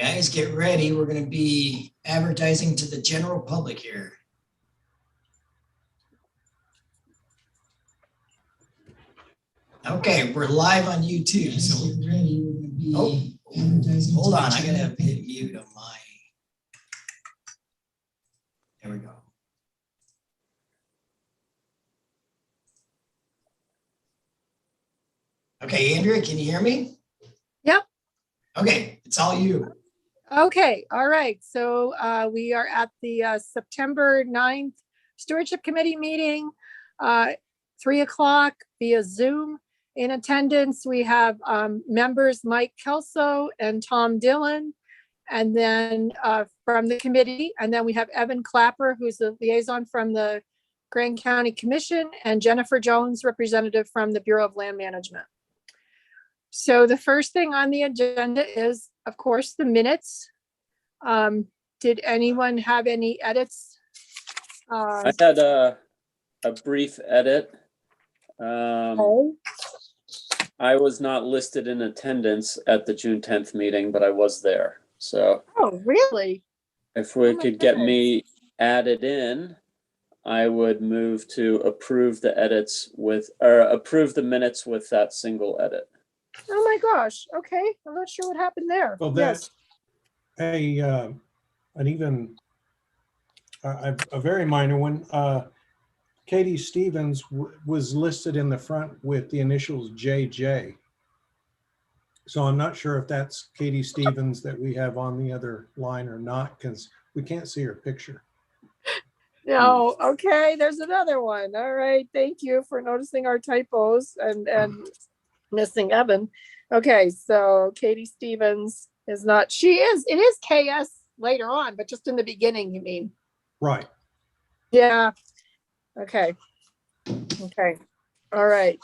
Guys, get ready. We're going to be advertising to the general public here. Okay, we're live on YouTube. So get ready. We're going to be advertising. Hold on, I gotta hit mute on my. There we go. Okay, Andrea, can you hear me? Yep. Okay, it's all you. Okay, all right. So we are at the September 9th Stewardship Committee meeting, 3 o'clock via Zoom. In attendance, we have members Mike Kelso and Tom Dillon, and then from the committee, and then we have Evan Clapper, who's the liaison from the Grand County Commission, and Jennifer Jones, representative from the Bureau of Land Management. So the first thing on the agenda is, of course, the minutes. Did anyone have any edits? I had a brief edit. Okay. I was not listed in attendance at the June 10th meeting, but I was there. So Oh, really? if we Oh my could get goodness. me added in, I would move to approve the edits with, or approve the minutes with that single edit. Oh my gosh. Okay. I'm not sure what happened there. Well, Yes. a very minor one. Katie Stevens was listed in the front with the initials JJ. So I'm not sure if that's Katie Stevens that we have on the other line or not, because we can't see her picture. No. Okay. There's another one. All right. Thank you for noticing our typos and missing Evan. Okay. So Katie Stevens is not, it is KS later on, but just in the beginning, you mean? Right. Yeah. Okay. Okay. All right.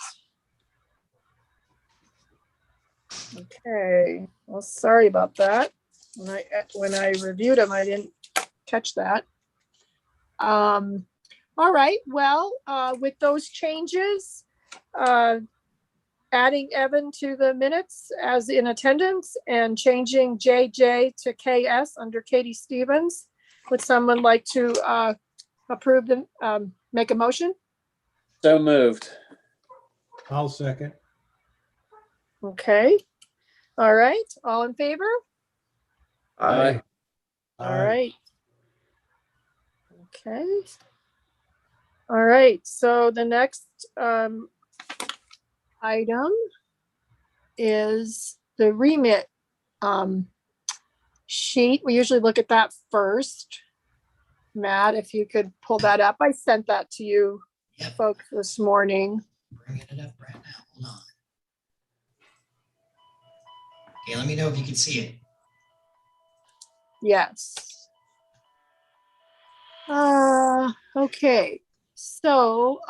Okay. Well, sorry about that. When I reviewed them, I didn't catch that. All right. Well, with those changes, adding Evan to the minutes as in attendance and changing JJ to KS under Katie Stevens, would someone like to approve them, make a motion? So moved. I'll second. Okay. All right. All in favor? Aye. All right. Okay. All right. So the next item is the remit sheet. We usually look at that first. Matt, if you could pull that up. I sent that to you Yep. folks this morning. Bringing it up right now. Hold on. Okay, let me know if you can see it. Yes. Okay. So,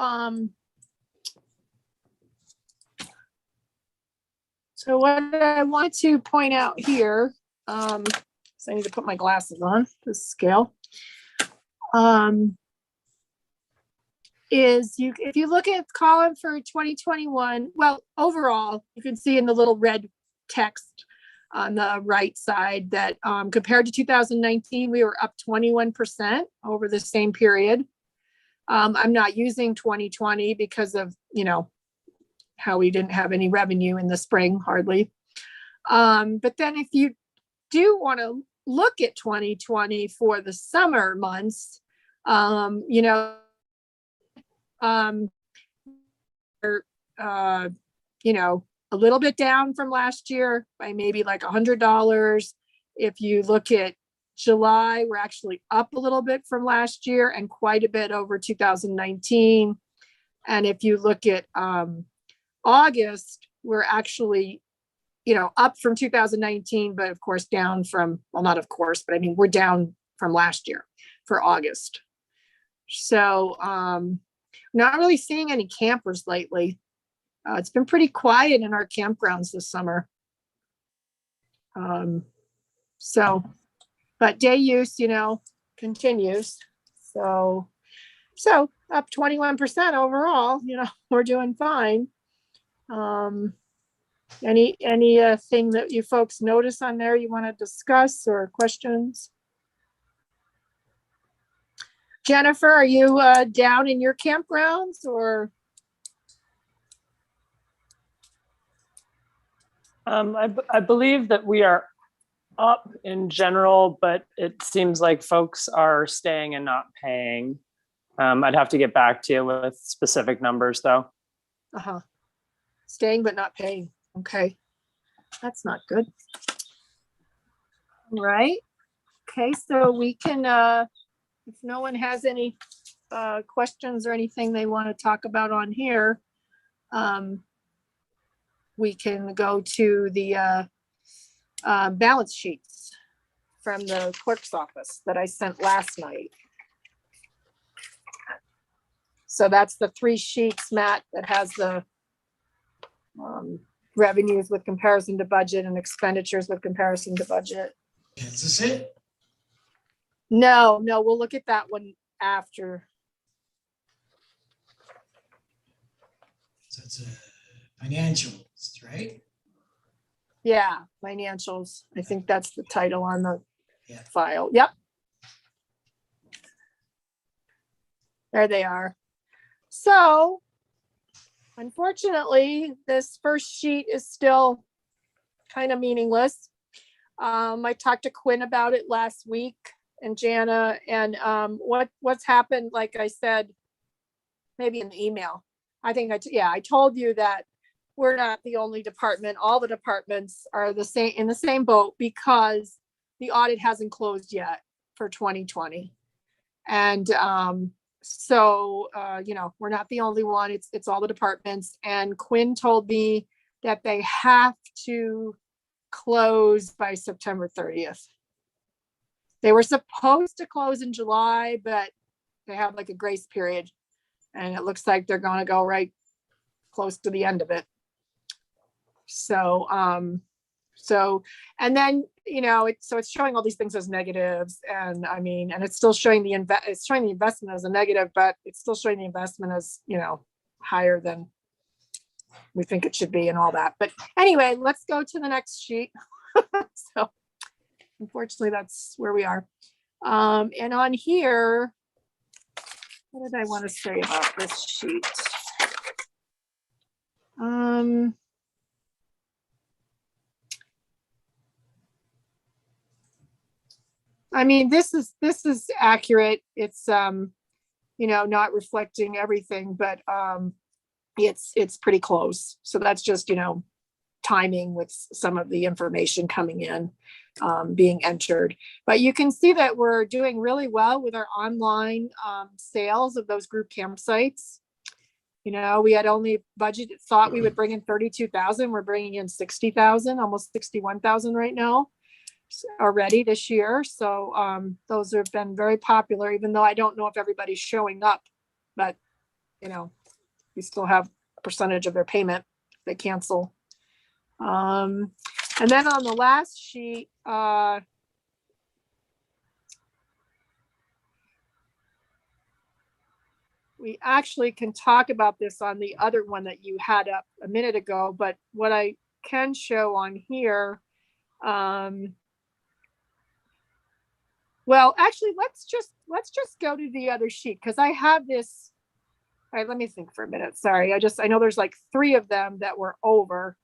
so what I want to point out here, so I need to put my glasses on to scale, is if you look at the column for 2021, well, overall, you can see in the little red text on the right side that compared to 2019, we were up 21% over the same period. I'm not using 2020 because of, how we didn't have any revenue in the spring, hardly. But then if you do want to look at 2020 for the summer months, a little bit down from last year by maybe like $100. If you look at July, we're actually up a little bit from last year and quite a bit over 2019. And if you look at August, we're actually, up from 2019, but of course down from, well, not of course, but I mean, we're down from last year for August. So not really seeing any campers lately. It's been pretty quiet in our campgrounds this summer. But day use, continues. So up 21% overall, we're doing fine. Any thing that you folks notice on there you want to discuss or questions? Jennifer, are you down in your campgrounds or? I believe that we are up in general, but it seems like folks are staying and not paying. I'd have to get back to you with specific numbers though. Uh-huh. Staying but not paying. Okay. That's not good. All right. Okay, so we can, if no one has any questions or anything they want to talk about on here, we can go to the balance sheets from the clerk's office that I sent last night. So that's the 3 sheets, Matt, that has the revenues with comparison to budget and expenditures with comparison to budget. Is this it? No, we'll look at that one after. So it's financials, right? Yeah, financials. I think that's the title on the Yeah. file. Yep. There they are. So unfortunately, this first sheet is still kind of meaningless. I talked to Quinn about it last week and Jana, and what's happened, like I said, maybe in the email. I think I told you that we're not the only department. All the departments are the same in the same boat because the audit hasn't closed yet for 2020. And so we're not the only one. It's all the departments. And Quinn told me that they have to close by September 30th. They were supposed to close in July, but they have like a grace period. And it looks like they're going to go right close to the end of it. So, and then, it's showing all these things as negatives, and I mean, and it's still showing the investment as a negative, but it's still showing the investment as, higher than we think it should be and all that. But anyway, let's go to the next sheet. So unfortunately, that's where we are. And on here, what did I want to say about this sheet? I mean, this is accurate. It's not reflecting everything, but it's pretty close. So that's just timing with some of the information coming in, being entered. But you can see that we're doing really well with our online sales of those group campsites. We had only thought we would bring in 32,000. We're bringing in 60,000, almost 61,000 right now already this year. So those have been very popular, even though I don't know if everybody's showing up, but we still have a percentage of their payment if they cancel. And then on the last sheet, we actually can talk about this on the other one that you had up a minute ago, but what I can show on here, well, actually, let's just go to the other sheet, because I have this. All right, let me think for a minute. Sorry, I know there's like 3 of them that were over.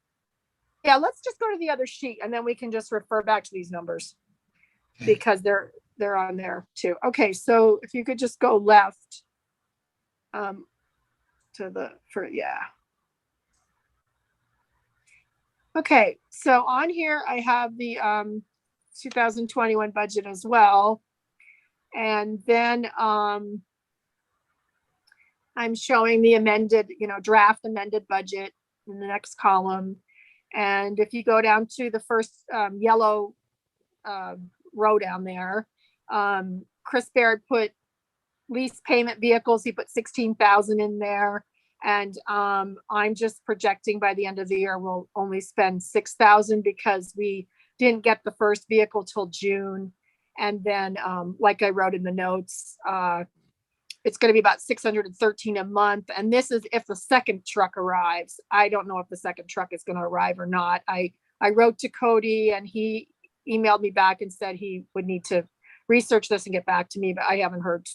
Yeah, let's just go to the other sheet, and then we can just refer back to these numbers because they're on there too. Okay, so if you could just go left Okay, so on here I have the 2021 budget as well. And then I'm showing the amended, draft amended budget in the next column. And if you go down to the first yellow row down there, Chris Baird put lease payment vehicles. He put 16,000 in there. And I'm just projecting by the end of the year, we'll only spend 6,000 because we didn't get the first vehicle till June. And then, like I wrote in the notes, it's going to be about 613 a month. And this is if the second truck arrives. I don't know if the second truck is going to arrive or not. I wrote to Cody and he emailed me back and said he would need to research this and get back to me, but I haven't heard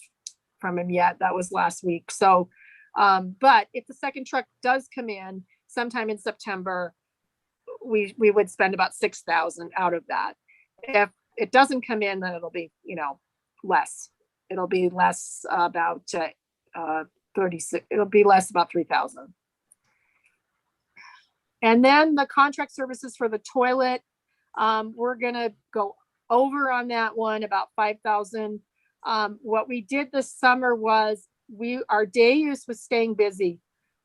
from him yet. That was last week. So, but if the second truck does come in sometime in September, we would spend about 6,000 out of that. If it doesn't come in, then it'll be, less. It'll be less about 36. It'll be less about 3,000. And then the contract services for the toilet, we're gonna go over on that one about 5,000. What we did this summer was our day use was staying busy.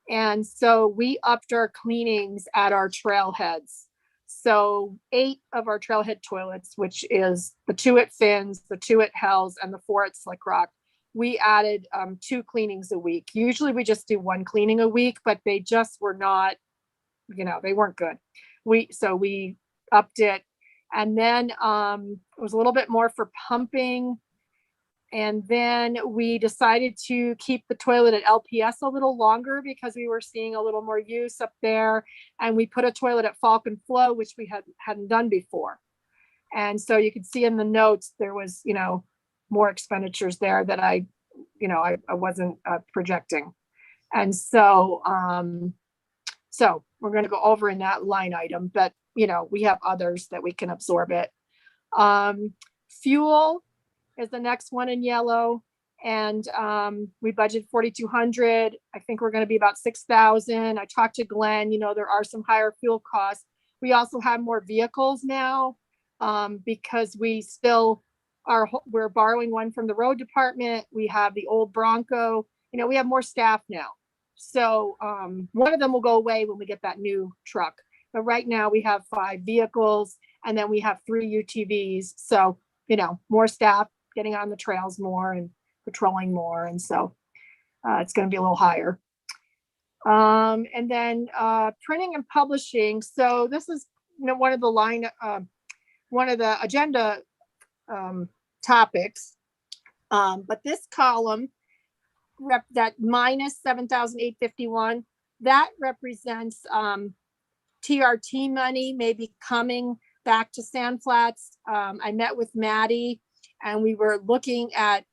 And so we upped our cleanings at our trailheads. So 8 of our trailhead toilets, which is the 2 at Finn's, the 2 at Hell's, and the 4 at Slick Rock, we added 2 cleanings a week. Usually we just do 1 cleaning a week, but they just were not, they weren't good. So we upped it. And then it was a little bit more for pumping. And then we decided to keep the toilet at LPS a little longer because we were seeing a little more use up there. And we put a toilet at Falcon Flow, which we hadn't done before. And so you can see in the notes, there was, more expenditures there that I wasn't projecting. And so, so we're going to go over in that line item, but we have others that we can absorb it. Fuel is the next one in yellow. And we budgeted 4,200. I think we're going to be about 6,000. I talked to Glenn, there are some higher fuel costs. We also have more vehicles now because we're borrowing one from the road department. We have the old Bronco, we have more staff now. So one of them will go away when we get that new truck. But right now we have 5 vehicles and then we have 3 UTVs. So, more staff getting on the trails more and patrolling more. And so it's going to be a little higher. And then printing and publishing. So this is one of the agenda topics. But this column, that minus 7,851, that represents TRT money maybe coming back to Sand Flats. I met with Maddie and we were looking at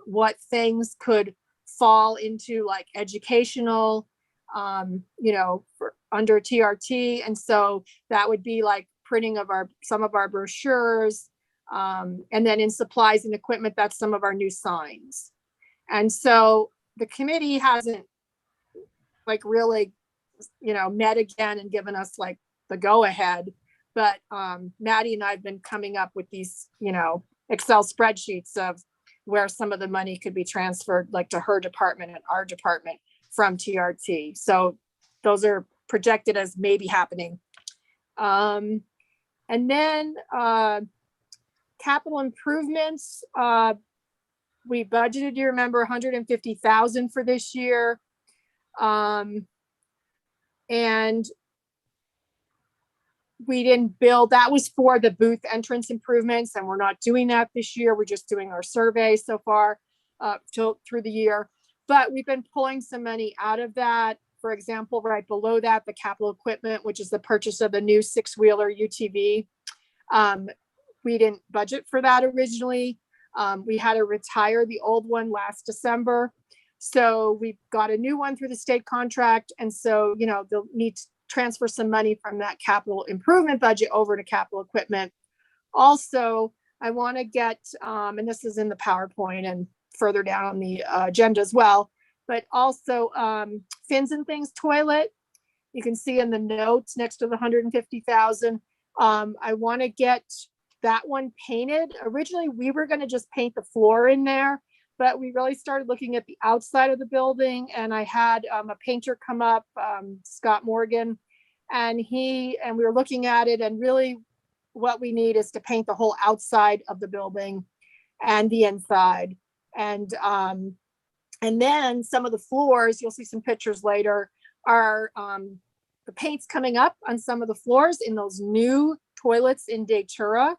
what things could fall into like educational, for under TRT. And so that would be like printing of some of our brochures. And then in supplies and equipment, that's some of our new signs. And so the committee hasn't like really, met again and given us like the go ahead. But Maddie and I have been coming up with these, Excel spreadsheets of where some of the money could be transferred like to her department and our department from TRT. So those are projected as maybe happening. And then capital improvements, we budgeted, you remember, 150,000 for this year. And we didn't build, that was for the booth entrance improvements, and we're not doing that this year. We're just doing our survey so far through the year. But we've been pulling some money out of that. For example, right below that, the capital equipment, which is the purchase of the new 6-wheeler UTV. We didn't budget for that originally. We had to retire the old one last December. So we got a new one through the state contract. And so, they'll need to transfer some money from that capital improvement budget over to capital equipment. Also, I want to get, and this is in the PowerPoint and further down on the agenda as well, but also Fins and Things toilet. You can see in the notes next to the 150,000. I want to get that one painted. Originally, we were going to just paint the floor in there, but we really started looking at the outside of the building, and I had a painter come up, Scott Morgan, and we were looking at it, and really what we need is to paint the whole outside of the building and the inside. And then some of the floors, you'll see some pictures later, are the paint's coming up on some of the floors in those new toilets in Datura.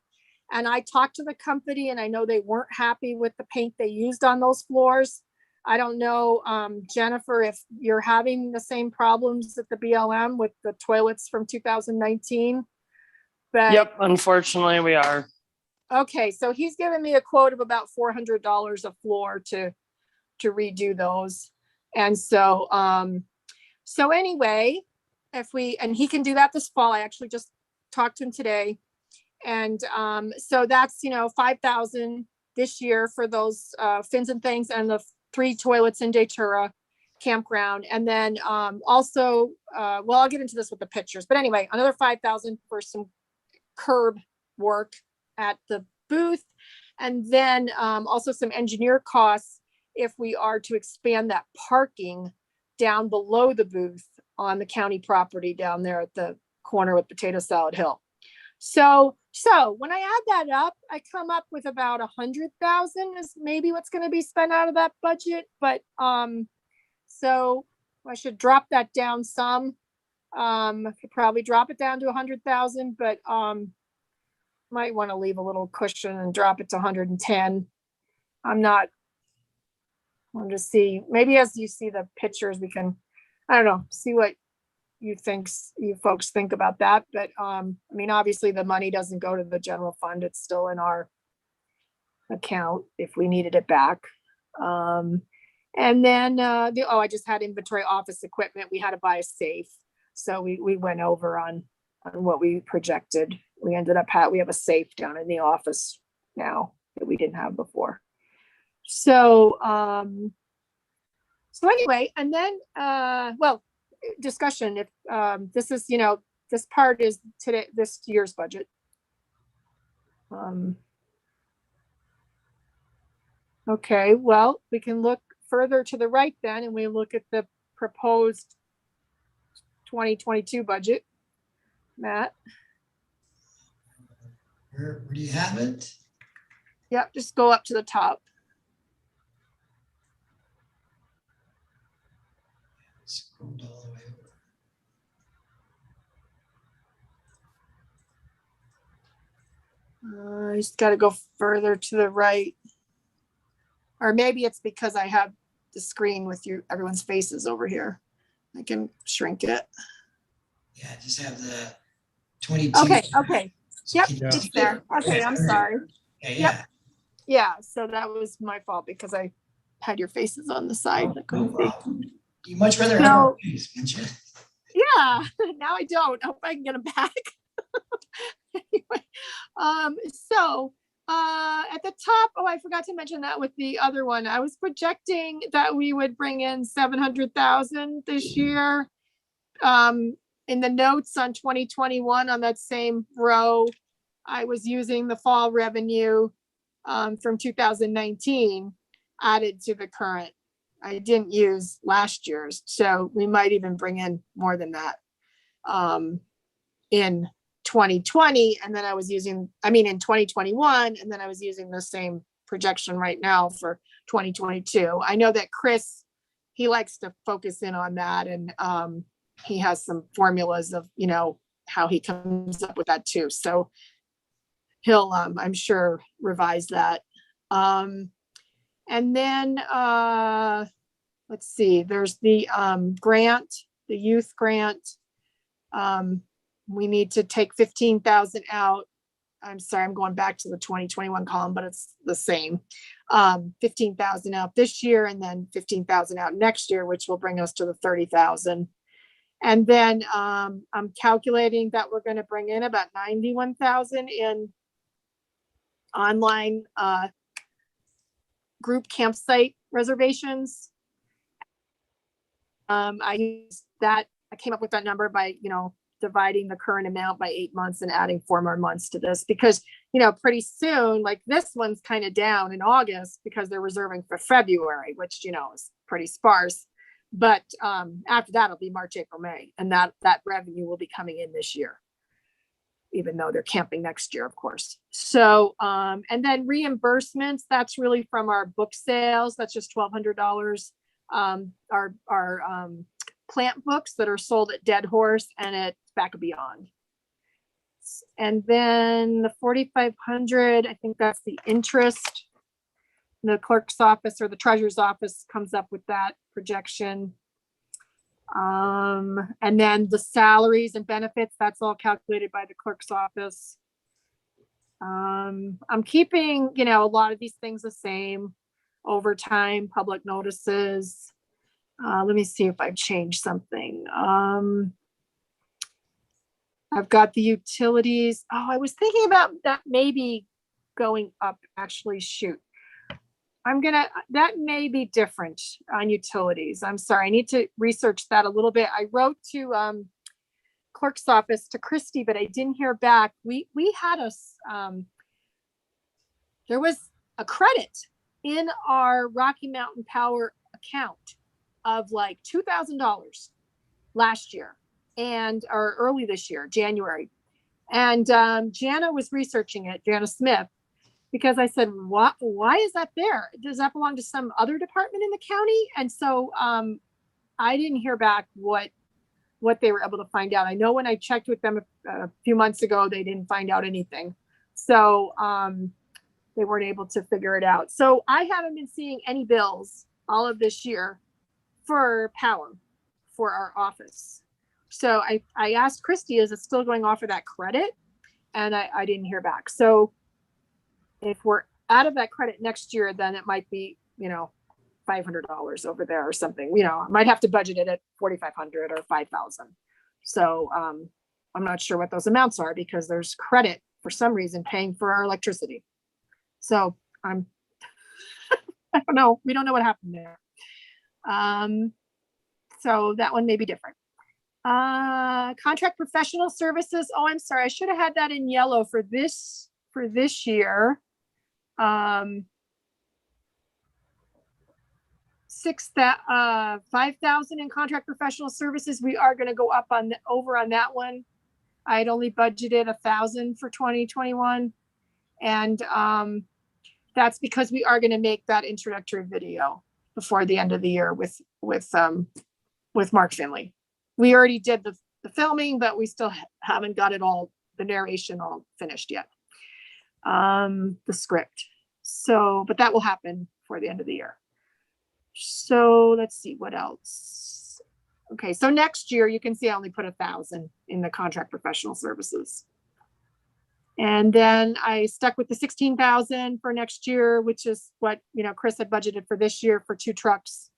And I talked to the company, and I know they weren't happy with the paint they used on those floors. I don't know, Jennifer, if you're having the same problems at the BLM with the toilets from 2019. But Yep, unfortunately we are. okay, so he's given me a quote of about $400 a floor to redo those. And so, so anyway, and he can do that this fall. I actually just talked to him today. And so that's, 5,000 this year for those fins and things and the 3 toilets in Datura campground. And then also, well, I'll get into this with the pictures, but anyway, another 5,000 for some curb work at the booth. And then also some engineer costs if we are to expand that parking down below the booth on the county property down there at the corner with Potato Salad Hill. So when I add that up, I come up with about 100,000 is maybe what's going to be spent out of that budget. But so I should drop that down some. I could probably drop it down to 100,000, but might want to leave a little cushion and drop it to 110. I'll just see, maybe as you see the pictures, we can, I don't know, see what you folks think about that. But I mean, obviously the money doesn't go to the general fund. It's still in our account if we needed it back. And then I just had inventory office equipment. We had to buy a safe. So we went over on what we projected. We ended up we have a safe down in the office now that we didn't have before. So anyway, and then discussion, if this is, this part is this year's budget. Okay, well, we can look further to the right then, and we look at the proposed 2022 budget. Matt? Where do you have it? Yep, just go up to the top. Scrolled all the way over. I just got to go further to the right. Or maybe it's because I have the screen with everyone's faces over here. I can shrink it. Yeah, just have the 22. Okay. Yep, it's there. Okay, I'm sorry. Okay, Yep. Yeah, so that was my fault because I had your faces on the side. I couldn't see. You much rather have our face, wouldn't you? Yeah, now I don't. I hope I can get them back. Anyway, at the top, I forgot to mention that with the other one, I was projecting that we would bring in 700,000 this year. In the notes on 2021 on that same row, I was using the fall revenue from 2019 added to the current. I didn't use last year's, so we might even bring in more than that in 2020. And then in 2021, and then I was using the same projection right now for 2022. I know that Chris, he likes to focus in on that, and he has some formulas of, how he comes up with that too. So he'll, I'm sure, revise that. And then let's see, there's the grant, the youth grant. We need to take 15,000 out. I'm sorry, I'm going back to the 2021 column, but it's the same. 15,000 out this year and then 15,000 out next year, which will bring us to the 30,000. And then I'm calculating that we're going to bring in about 91,000 in online group campsite reservations. I used that. I came up with that number by, dividing the current amount by 8 months and adding 4 more months to this, because, pretty soon, like this one's kind of down in August because they're reserving for February, which, is pretty sparse. But after that, it'll be March, April, May, and that revenue will be coming in this year, even though they're camping next year, of course. So, and then reimbursements, that's really from our book sales. That's just $1,200. Our plant books that are sold at Dead Horse and at Back of Beyond. And then the 4,500, I think that's the interest the clerk's office or the treasurer's office comes up with that projection. And then the salaries and benefits, that's all calculated by the clerk's office. I'm keeping, a lot of these things the same. Overtime, public notices. Let me see if I've changed something. I've got the utilities. Oh, I was thinking about that maybe going up, actually, shoot. That may be different on utilities. I'm sorry, I need to research that a little bit. I wrote to clerk's office to Christy, but I didn't hear back. We had there was a credit in our Rocky Mountain Power account of like $2,000 last year or early this year, January. And Jana was researching it, Jana Smith, because I said, why is that there? Does that belong to some other department in the county? And so I didn't hear back what they were able to find out. I know when I checked with them a few months ago, they didn't find out anything. So they weren't able to figure it out. So I haven't been seeing any bills all of this year for power for our office. So I asked Christy, is it still going off of that credit? And I didn't hear back. So if we're out of that credit next year, then it might be, $500 over there or something. I might have to budget it at $4,500 or $5,000. So I'm not sure what those amounts are because there's credit for some reason paying for our electricity. So I don't know. We don't know what happened there. So that one may be different. Contract professional services. Oh, I'm sorry. I should have had that in yellow for this year. 5,000 in contract professional services. We are going to go up over on that one. I had only budgeted 1,000 for 2021. And that's because we are going to make that introductory video before the end of the year with Mark Finley. We already did the filming, but we still haven't got it all, the narration all finished yet. The script. So, but that will happen before the end of the year. So let's see what else. Okay, so next year you can see I only put 1,000 in the contract professional services. And then I stuck with the 16,000 for next year, which is what, Chris had budgeted for this year for 2 trucks.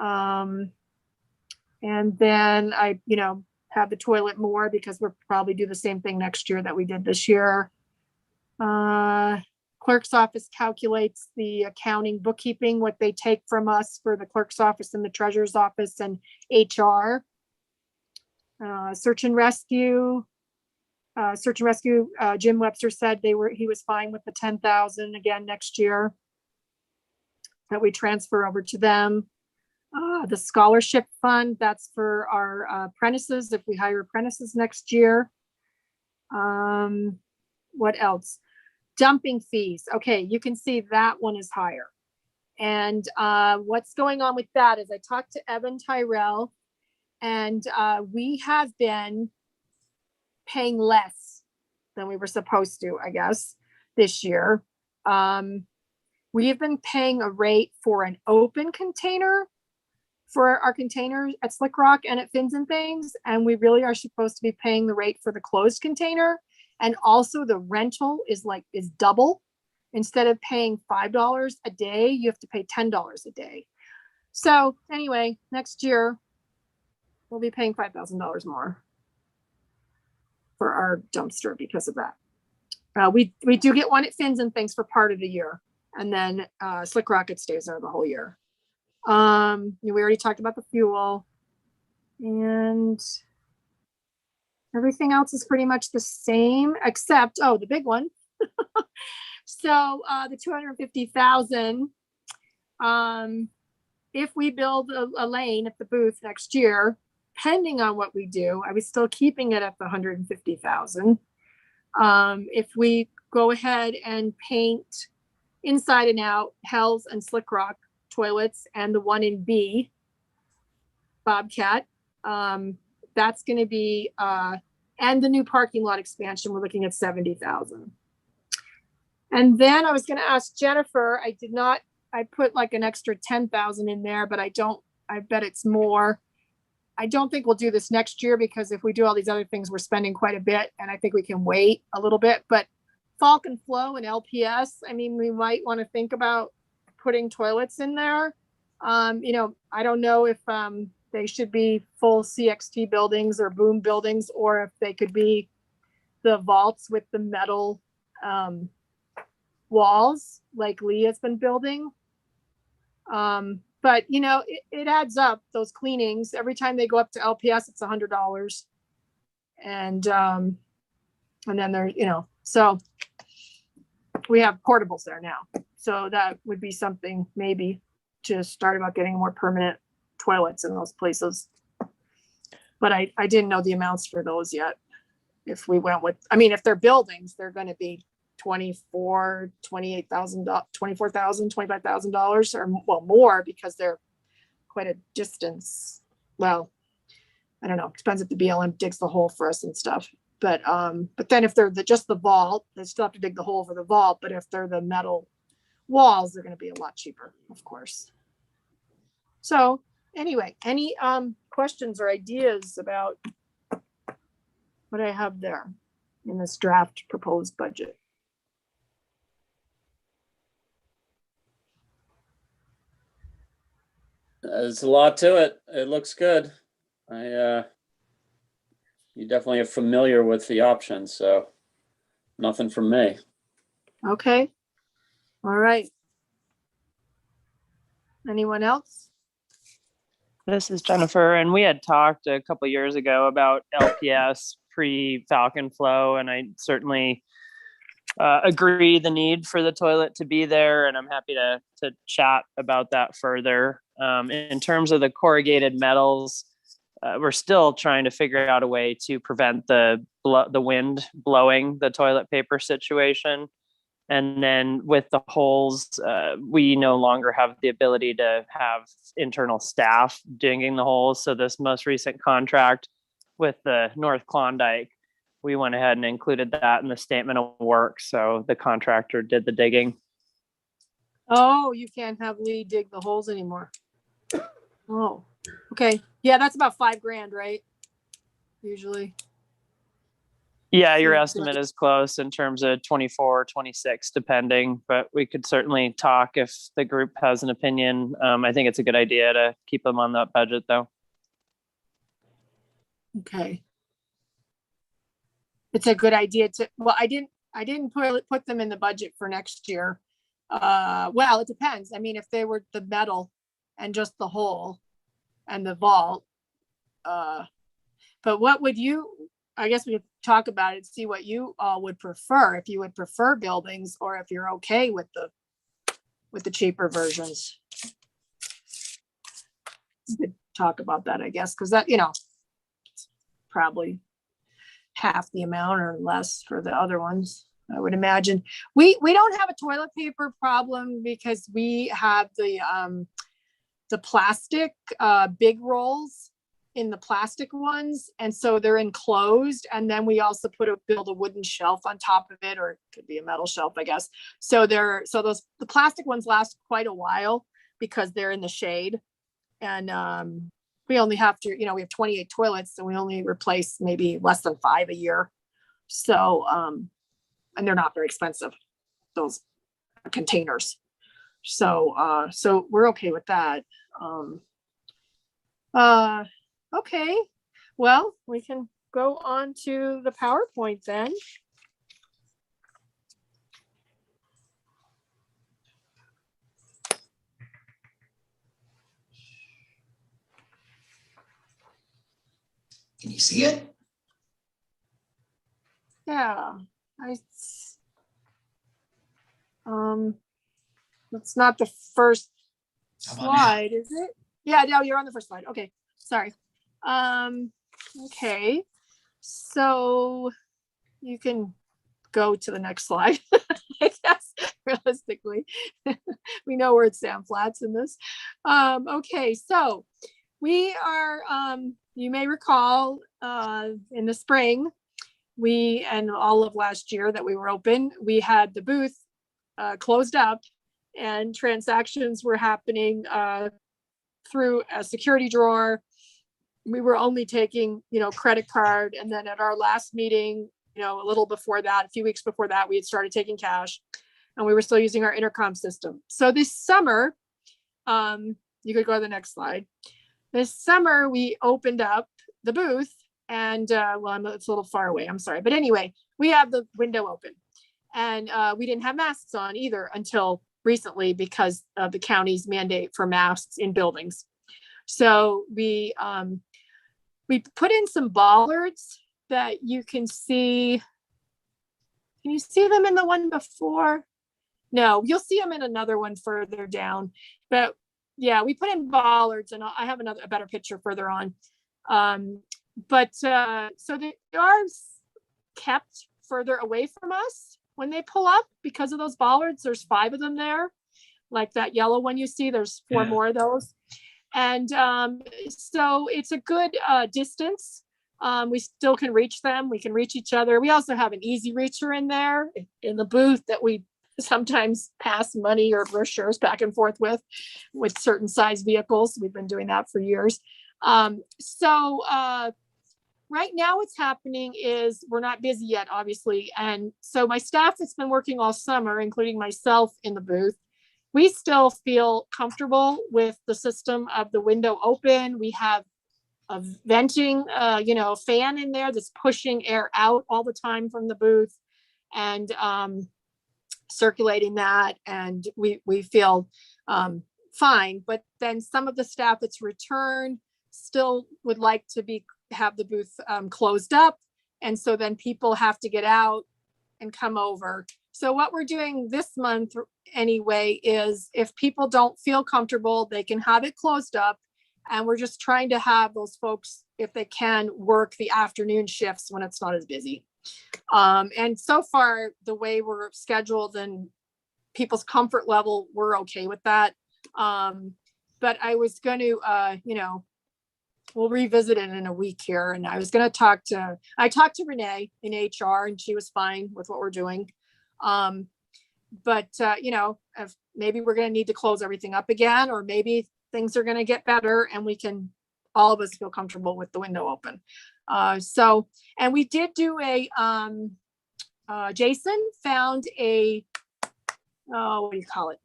And then I, have the toilet more because we'll probably do the same thing next year that we did this year. Clerk's office calculates the accounting, bookkeeping, what they take from us for the clerk's office and the treasurer's office and HR. Search and rescue, Jim Webster said he was fine with the 10,000 again next year that we transfer over to them. The scholarship fund, that's for our apprentices, if we hire apprentices next year. What else? Dumping fees. Okay, you can see that one is higher. And what's going on with that is I talked to Evan Tyrell, and we have been paying less than we were supposed to, I guess, this year. We have been paying a rate for an open container for our containers at Slick Rock and at Fins and Things, and we really are supposed to be paying the rate for the closed container. And also the rental is double. Instead of paying $5 a day, you have to pay $10 a day. So anyway, next year we'll be paying $5,000 more for our dumpster because of that. We do get one at Fins and Things for part of the year, and then Slick Rocket stays there the whole year. We already talked about the fuel, and everything else is pretty much the same, except, the big one. So the 250,000, if we build a lane at the booth next year, pending on what we do, I was still keeping it at the 150,000. If we go ahead and paint inside and out Hell's and Slick Rock toilets and the one in B, Bobcat, that's going to be, and the new parking lot expansion, we're looking at 70,000. And then I was gonna ask Jennifer, I put like an extra 10,000 in there, but I bet it's more. I don't think we'll do this next year because if we do all these other things, we're spending quite a bit and I think we can wait a little bit, but Falk and Flow and LPS, I mean, we might want to think about putting toilets in there. I don't know if they should be full CXT buildings or boom buildings, or if they could be the vaults with the metal walls like Lee has been building. But it adds up, those cleanings. Every time they go up to LPS, it's $100. And then there, so we have portables there now. So that would be something maybe to start about getting more permanent toilets in those places. But I didn't know the amounts for those yet. If we went with, if they're buildings, they're going to be $24,000, $25,000, or more because they're quite a distance. Well, I don't know. It depends if the BLM digs the hole for us and stuff. But then if they're just the vault, they still have to dig the hole for the vault. But if they're the metal walls, they're going to be a lot cheaper, of course. So anyway, any questions or ideas about what I have there in this draft proposed budget? There's a lot to it. It looks good. You definitely are familiar with the options, so nothing from me. Okay. All right. Anyone else? This is Jennifer, and we had talked a couple years ago about LPS pre-Falcon Flow, and I certainly agree the need for the toilet to be there, and I'm happy to chat about that further. In terms of the corrugated metals, we're still trying to figure out a way to prevent the wind blowing the toilet paper situation. And then with the holes, we no longer have the ability to have internal staff digging the holes. So this most recent contract with the North Klondike, we went ahead and included that in the statement of work. So the contractor did the digging. Oh, you can't have Lee dig the holes anymore. Oh, okay. Yeah, that's about $5,000, right? Usually. Yeah, your estimate is close in terms of 24 or 26, depending, but we could certainly talk if the group has an opinion. I think it's a good idea to keep them on that budget though. Okay. It's a good idea to, well, I didn't put them in the budget for next year. Well, it depends. If they were the metal and just the hole and the vault, but what would I guess we could talk about it, see what you all would prefer, if you would prefer buildings or if you're okay with the cheaper versions. We could talk about that, I guess, because that, it's probably half the amount or less for the other ones, I would imagine. We don't have a toilet paper problem because we have the plastic big rolls in the plastic ones, and so they're enclosed, and then we also build a wooden shelf on top of it, or it could be a metal shelf, I guess. So the plastic ones last quite a while because they're in the shade, and we only have to, we have 28 toilets, and we only replace maybe less than 5 a year. So and they're not very expensive, those containers. So we're okay with that. Okay, well, we can go on to the PowerPoint then. Can you see it? Yeah, that's not the first How about now? slide, is it? Yeah, no, you're on the first slide. Okay, sorry. Okay, so you can go to the next slide. I guess realistically, we know we're at Sam Flats in this. Okay, so we are, you may recall, in the spring, and all of last year that we were open, we had the booth closed up and transactions were happening through a security drawer. We were only taking, credit card. And then at our last meeting, a little before that, a few weeks before that, we had started taking cash and we were still using our intercom system. So this summer, you could go to the next slide. This summer, we opened up the booth and, it's a little far away, I'm sorry. But anyway, we have the window open and we didn't have masks on either until recently because of the county's mandate for masks in buildings. So we put in some bollards that you can see. Can you see them in the one before? No, you'll see them in another one further down. But yeah, we put in bollards and I have a better picture further on. So they are kept further away from us when they pull up because of those bollards. There's 5 of them there, like that yellow one you see, there's 4 more of those. And so it's a good distance. We still can reach them. We can reach each other. We also have an easy reacher in there in the booth that we sometimes pass money or brochures back and forth with certain size vehicles. We've been doing that for years. Right now what's happening is we're not busy yet, obviously. And so my staff that's been working all summer, including myself in the booth, we still feel comfortable with the system of the window open. We have a venting, fan in there that's pushing air out all the time from the booth and circulating that. And we feel fine. But then some of the staff that's returned still would like to have the booth closed up. And so then people have to get out and come over. So what we're doing this month anyway is if people don't feel comfortable, they can have it closed up. And we're just trying to have those folks, if they can, work the afternoon shifts when it's not as busy. And so far, the way we're scheduled and people's comfort level, we're okay with that. But I was going to, we'll revisit it in a week here. And I was going to I talked to Renee in HR and she was fine with what we're doing. If maybe we're going to need to close everything up again, or maybe things are going to get better and we can, all of us feel comfortable with the window open. And we did do Jason found a, what do you call it?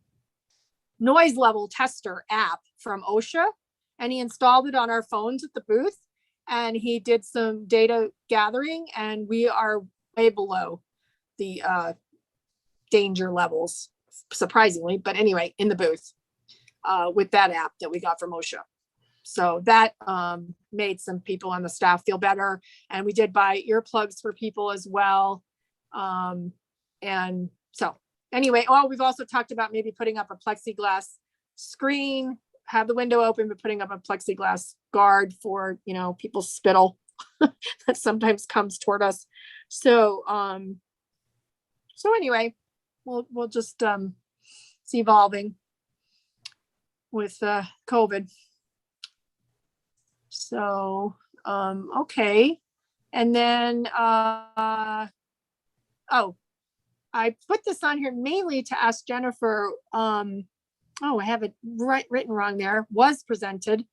Noise level tester app from OSHA. And he installed it on our phones at the booth and he did some data gathering and we are way below the danger levels, surprisingly, but anyway, in the booth with that app that we got from OSHA. So that made some people on the staff feel better. And we did buy earplugs for people as well. And so anyway, we've also talked about maybe putting up a plexiglass screen, have the window open, but putting up a plexiglass guard for, people's spittle that sometimes comes toward us. So anyway, we'll just, it's evolving with COVID. So, okay. And then, I put this on here mainly to ask Jennifer, I have it written wrong there. Was presented.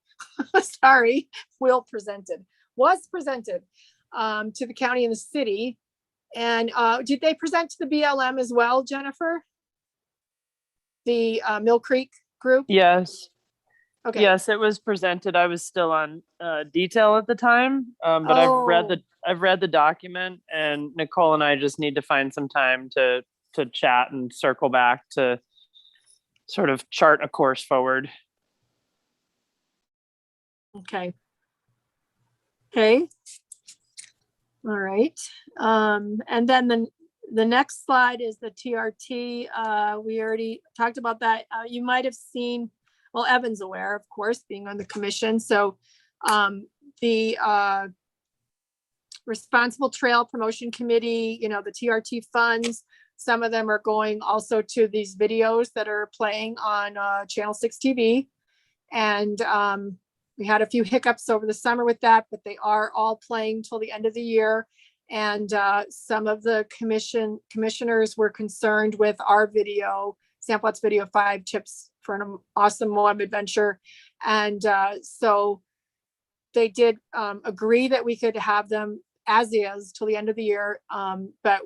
Sorry, was presented to the county and the city. And did they present to the BLM as well, Jennifer? The Mill Creek group? Yes. Okay. Yes, it was presented. I was still on detail at the time, but I've read the document, and Nicole and I just need to find some time to chat and circle back to sort of chart a course forward. Okay. All right. And then the next slide is the TRT. We already talked about that. You might have seen, well, Evan's aware, of course, being on the commission. So the Responsible Trail Promotion Committee, the TRT funds, some of them are going also to these videos that are playing on Channel 6 TV. And we had a few hiccups over the summer with that, but they are all playing till the end of the year. And some of the commissioners were concerned with our video, Samplot's video, 5 tips for an awesome Moab adventure. And so they did agree that we could have them as is till the end of the year. But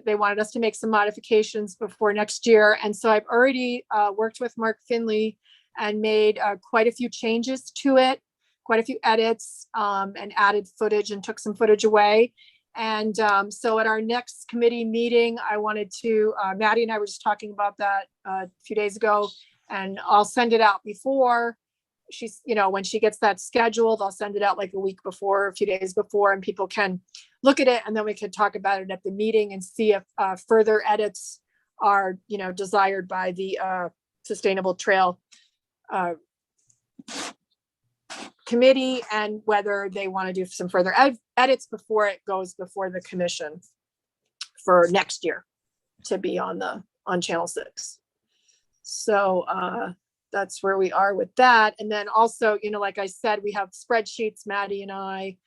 they wanted us to make some modifications before next year. And so I've already worked with Mark Finley and made quite a few changes to it, quite a few edits, and added footage and took some footage away. And so at our next committee meeting, I wanted to, Maddie and I were just talking about that a few days ago, and I'll send it out before she's, when she gets that scheduled, I'll send it out like a week before, a few days before, and people can look at it, and then we can talk about it at the meeting and see if further edits are, desired by the Sustainable Trail committee, and whether they want to do some further edits before it goes before the commission for next year to be on Channel 6. So that's where we are with that. And then also, like I said, we have spreadsheets, Maddie and I,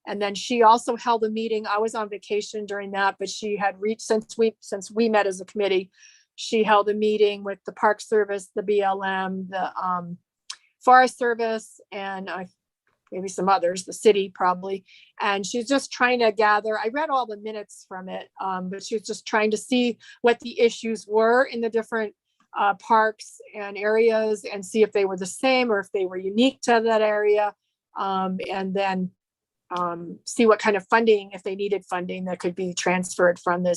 and then she also held a meeting. I was on vacation during that, but she had reached, since we met as a committee, she held a meeting with the Park Service, the BLM, the Forest Service, and maybe some others, the city probably. And she's just trying to gather, I read all the minutes from it, but she was just trying to see what the issues were in the different parks and areas, and see if they were the same or if they were unique to that area. And then see what kind of funding, if they needed funding, that could be transferred from the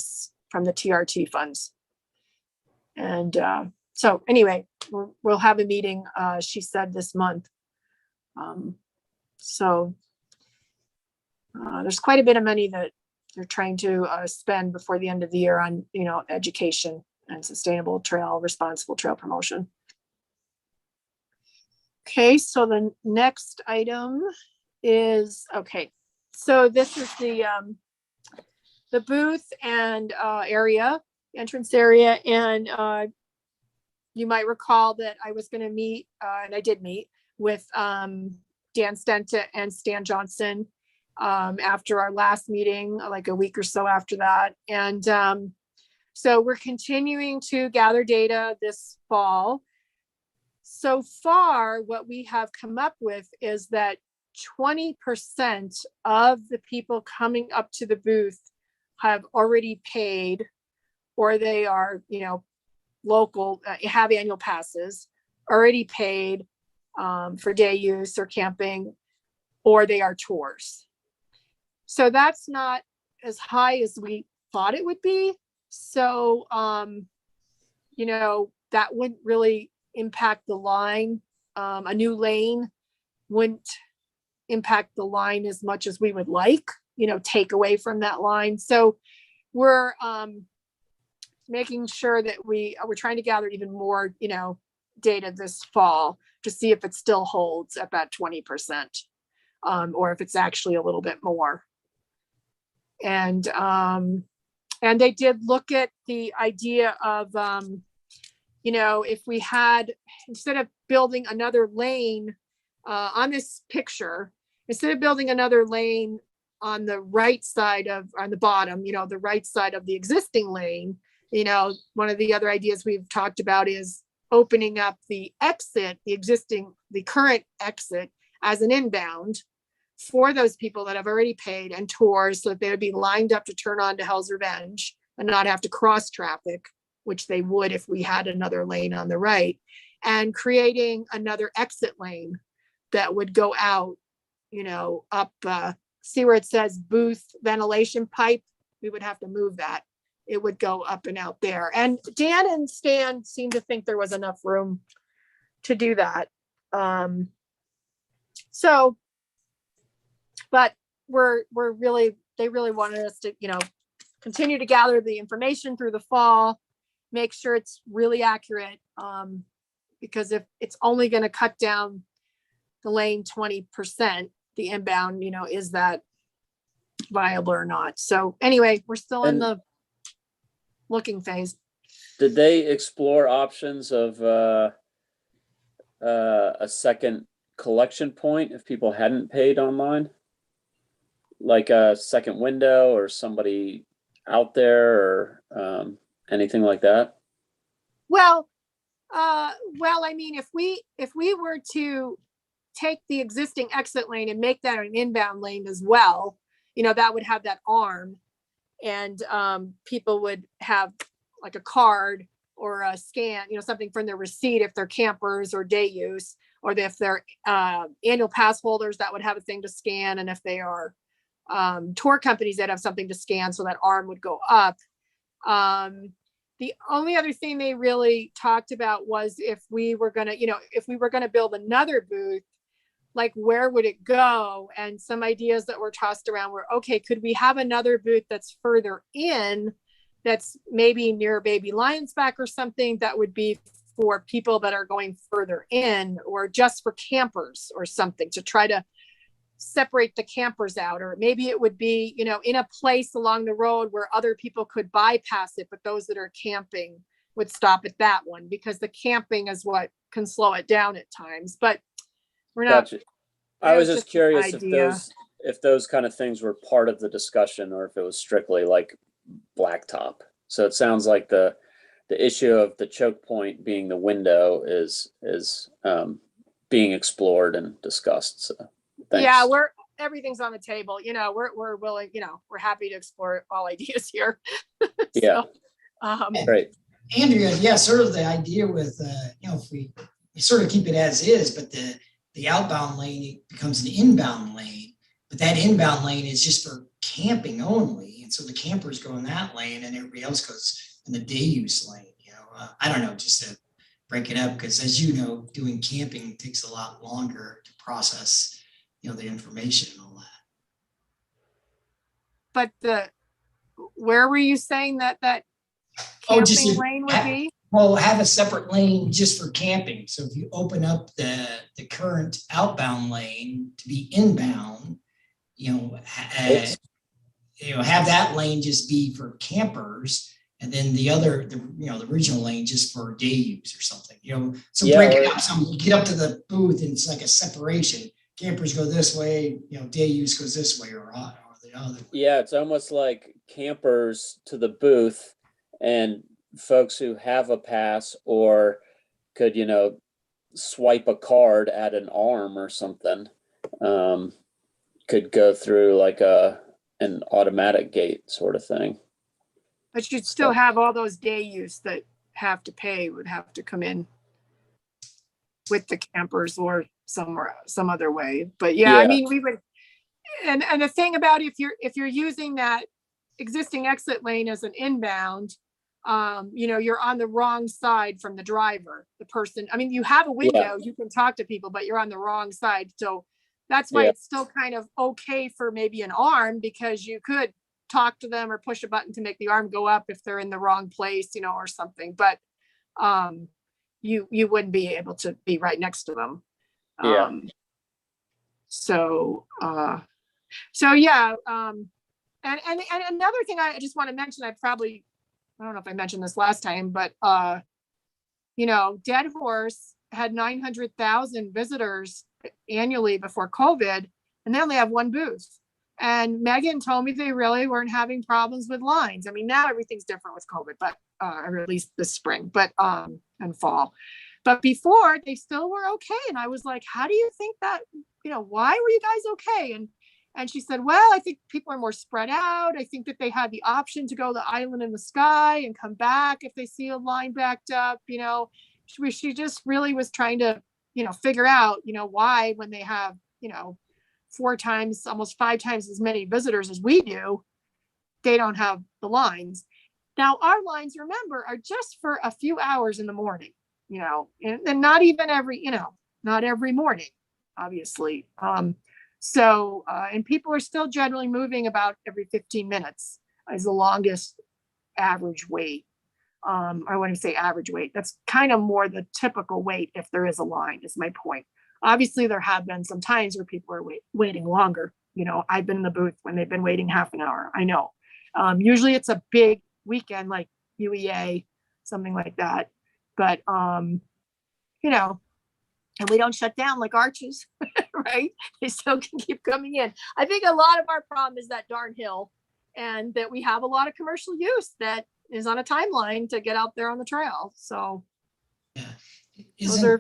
TRT funds. And so anyway, we'll have a meeting, she said, this month. So there's quite a bit of money that they're trying to spend before the end of the year on, education and sustainable trail, responsible trail promotion. Okay, so the next item is, okay, so this is the booth and entrance area. And you might recall that I was going to meet, and I did meet with Dan Stenta and Stan Johnson after our last meeting, like a week or so after that. And so we're continuing to gather data this fall. So far, what we have come up with is that 20% of the people coming up to the booth have already paid, or they are, local, have annual passes, already paid for day use or camping, or they are tours. So that's not as high as we thought it would be. So, that wouldn't really impact the line. A new lane wouldn't impact the line as much as we would like, take away from that line. So we're making sure that we're trying to gather even more, data this fall to see if it still holds at that 20%, or if it's actually a little bit more. And they did look at the idea of, if we had, instead of building another lane on this picture, instead of building another lane on the right side on the bottom, the right side of the existing lane, one of the other ideas we've talked about is opening up the current exit as an inbound for those people that have already paid and tours, so that they would be lined up to turn on to Hell's Revenge and not have to cross traffic, which they would if we had another lane on the right, and creating another exit lane that would go out, up, see where it says booth ventilation pipe, we would have to move that. It would go up and out there. And Dan and Stan seemed to think there was enough room to do that. But they really wanted us to, continue to gather the information through the fall, make sure it's really accurate. Because if it's only going to cut down the lane 20%, the inbound, is that viable or not? So anyway, we're still in the looking phase. Did they explore options of a second collection point if people hadn't paid online? like a second window or somebody out there or anything like that? Well, I mean, if we were to take the existing exit lane and make that an inbound lane as well, that would have that arm, and people would have like a card or a scan, something from their receipt if they're campers or day use, or if they're annual pass holders, that would have a thing to scan, and if they are tour companies, that have something to scan, so that arm would go up. The only other thing they really talked about was if we were gonna, build another booth, like where would it go? And some ideas that were tossed around were, okay, could we have another booth that's further in, that's maybe near Baby Lion's Back or something, that would be for people that are going further in, or just for campers or something, to try to separate the campers out. Or maybe it would be, in a place along the road where other people could bypass it, but those that are camping would stop at that one, because the camping is what can slow it down at times. But we're not. Gotcha. I was just an curious idea. if those kind of things were part of the discussion, or if it was strictly like blacktop. So it sounds like the issue of the choke point being the window is being explored and discussed. So thanks. Yeah, everything's on the table. We're willing. We're happy to explore all ideas here. Yeah. Great. Andrea, yeah, sort of the idea with, if we sort of keep it as is, but the outbound lane, it becomes an inbound lane, but that inbound lane is just for camping only. And so the campers go in that lane and everybody else goes in the day use lane. I don't know, just to break it up, because as you know, doing camping takes a lot longer to process, the information and all that. But where were you saying that camping lane would be? Well, have a separate lane just for camping. So if you open up the current outbound lane to be inbound, have that lane just be for campers, and then the original lane just for day use or something. So break it up. So you get up to the booth and it's like a separation. Campers go this way, day use goes this way, or the other way. Yeah, it's almost like campers to the booth, and folks who have a pass or could, swipe a card at an arm or something, could go through like an automatic gate sort of thing. But you'd still have all those day use that have to pay, would have to come in with the campers or some other way. But yeah, I mean, we would, and the thing about if you're using that existing exit lane as an inbound, you're on the wrong side from the driver, the person. I mean, you have a window, you can talk to people, but you're on the wrong side. So that's why it's still kind of okay for maybe an arm, because you could talk to them or push a button to make the arm go up if they're in the wrong place, or something. But you wouldn't be able to be right next to them. So yeah. And another thing I just want to mention, I don't know if I mentioned this last time, but Dead Horse had 900,000 visitors annually before COVID, and they only have one booth. And Megan told me they really weren't having problems with lines. I mean, now everything's different with COVID, but or at least this spring, but and fall. But before, they still were okay. And I was like, how do you think that, why were you guys okay? And she said, well, I think people are more spread out. I think that they had the option to go to the island in the sky and come back if they see a line backed up. She just really was trying to, figure out, why, when they have, 4 times, almost 5 times as many visitors as we do, they don't have the lines. Now, our lines, remember, are just for a few hours in the morning, and not even not every morning, obviously. And people are still generally moving about every 15 minutes is the longest average wait. I wouldn't say average wait. That's kind of more the typical wait if there is a line, is my point. Obviously, there have been some times where people are waiting longer. I've been in the booth when they've been waiting half an hour. I know. Usually it's a big weekend like UEA, something like that. But, and we don't shut down like Arches, right? They still can keep coming in. I think a lot of our problem is that darn hill, and that we have a lot of commercial use that is on a timeline to get out there on the trail. So Yeah. Those are-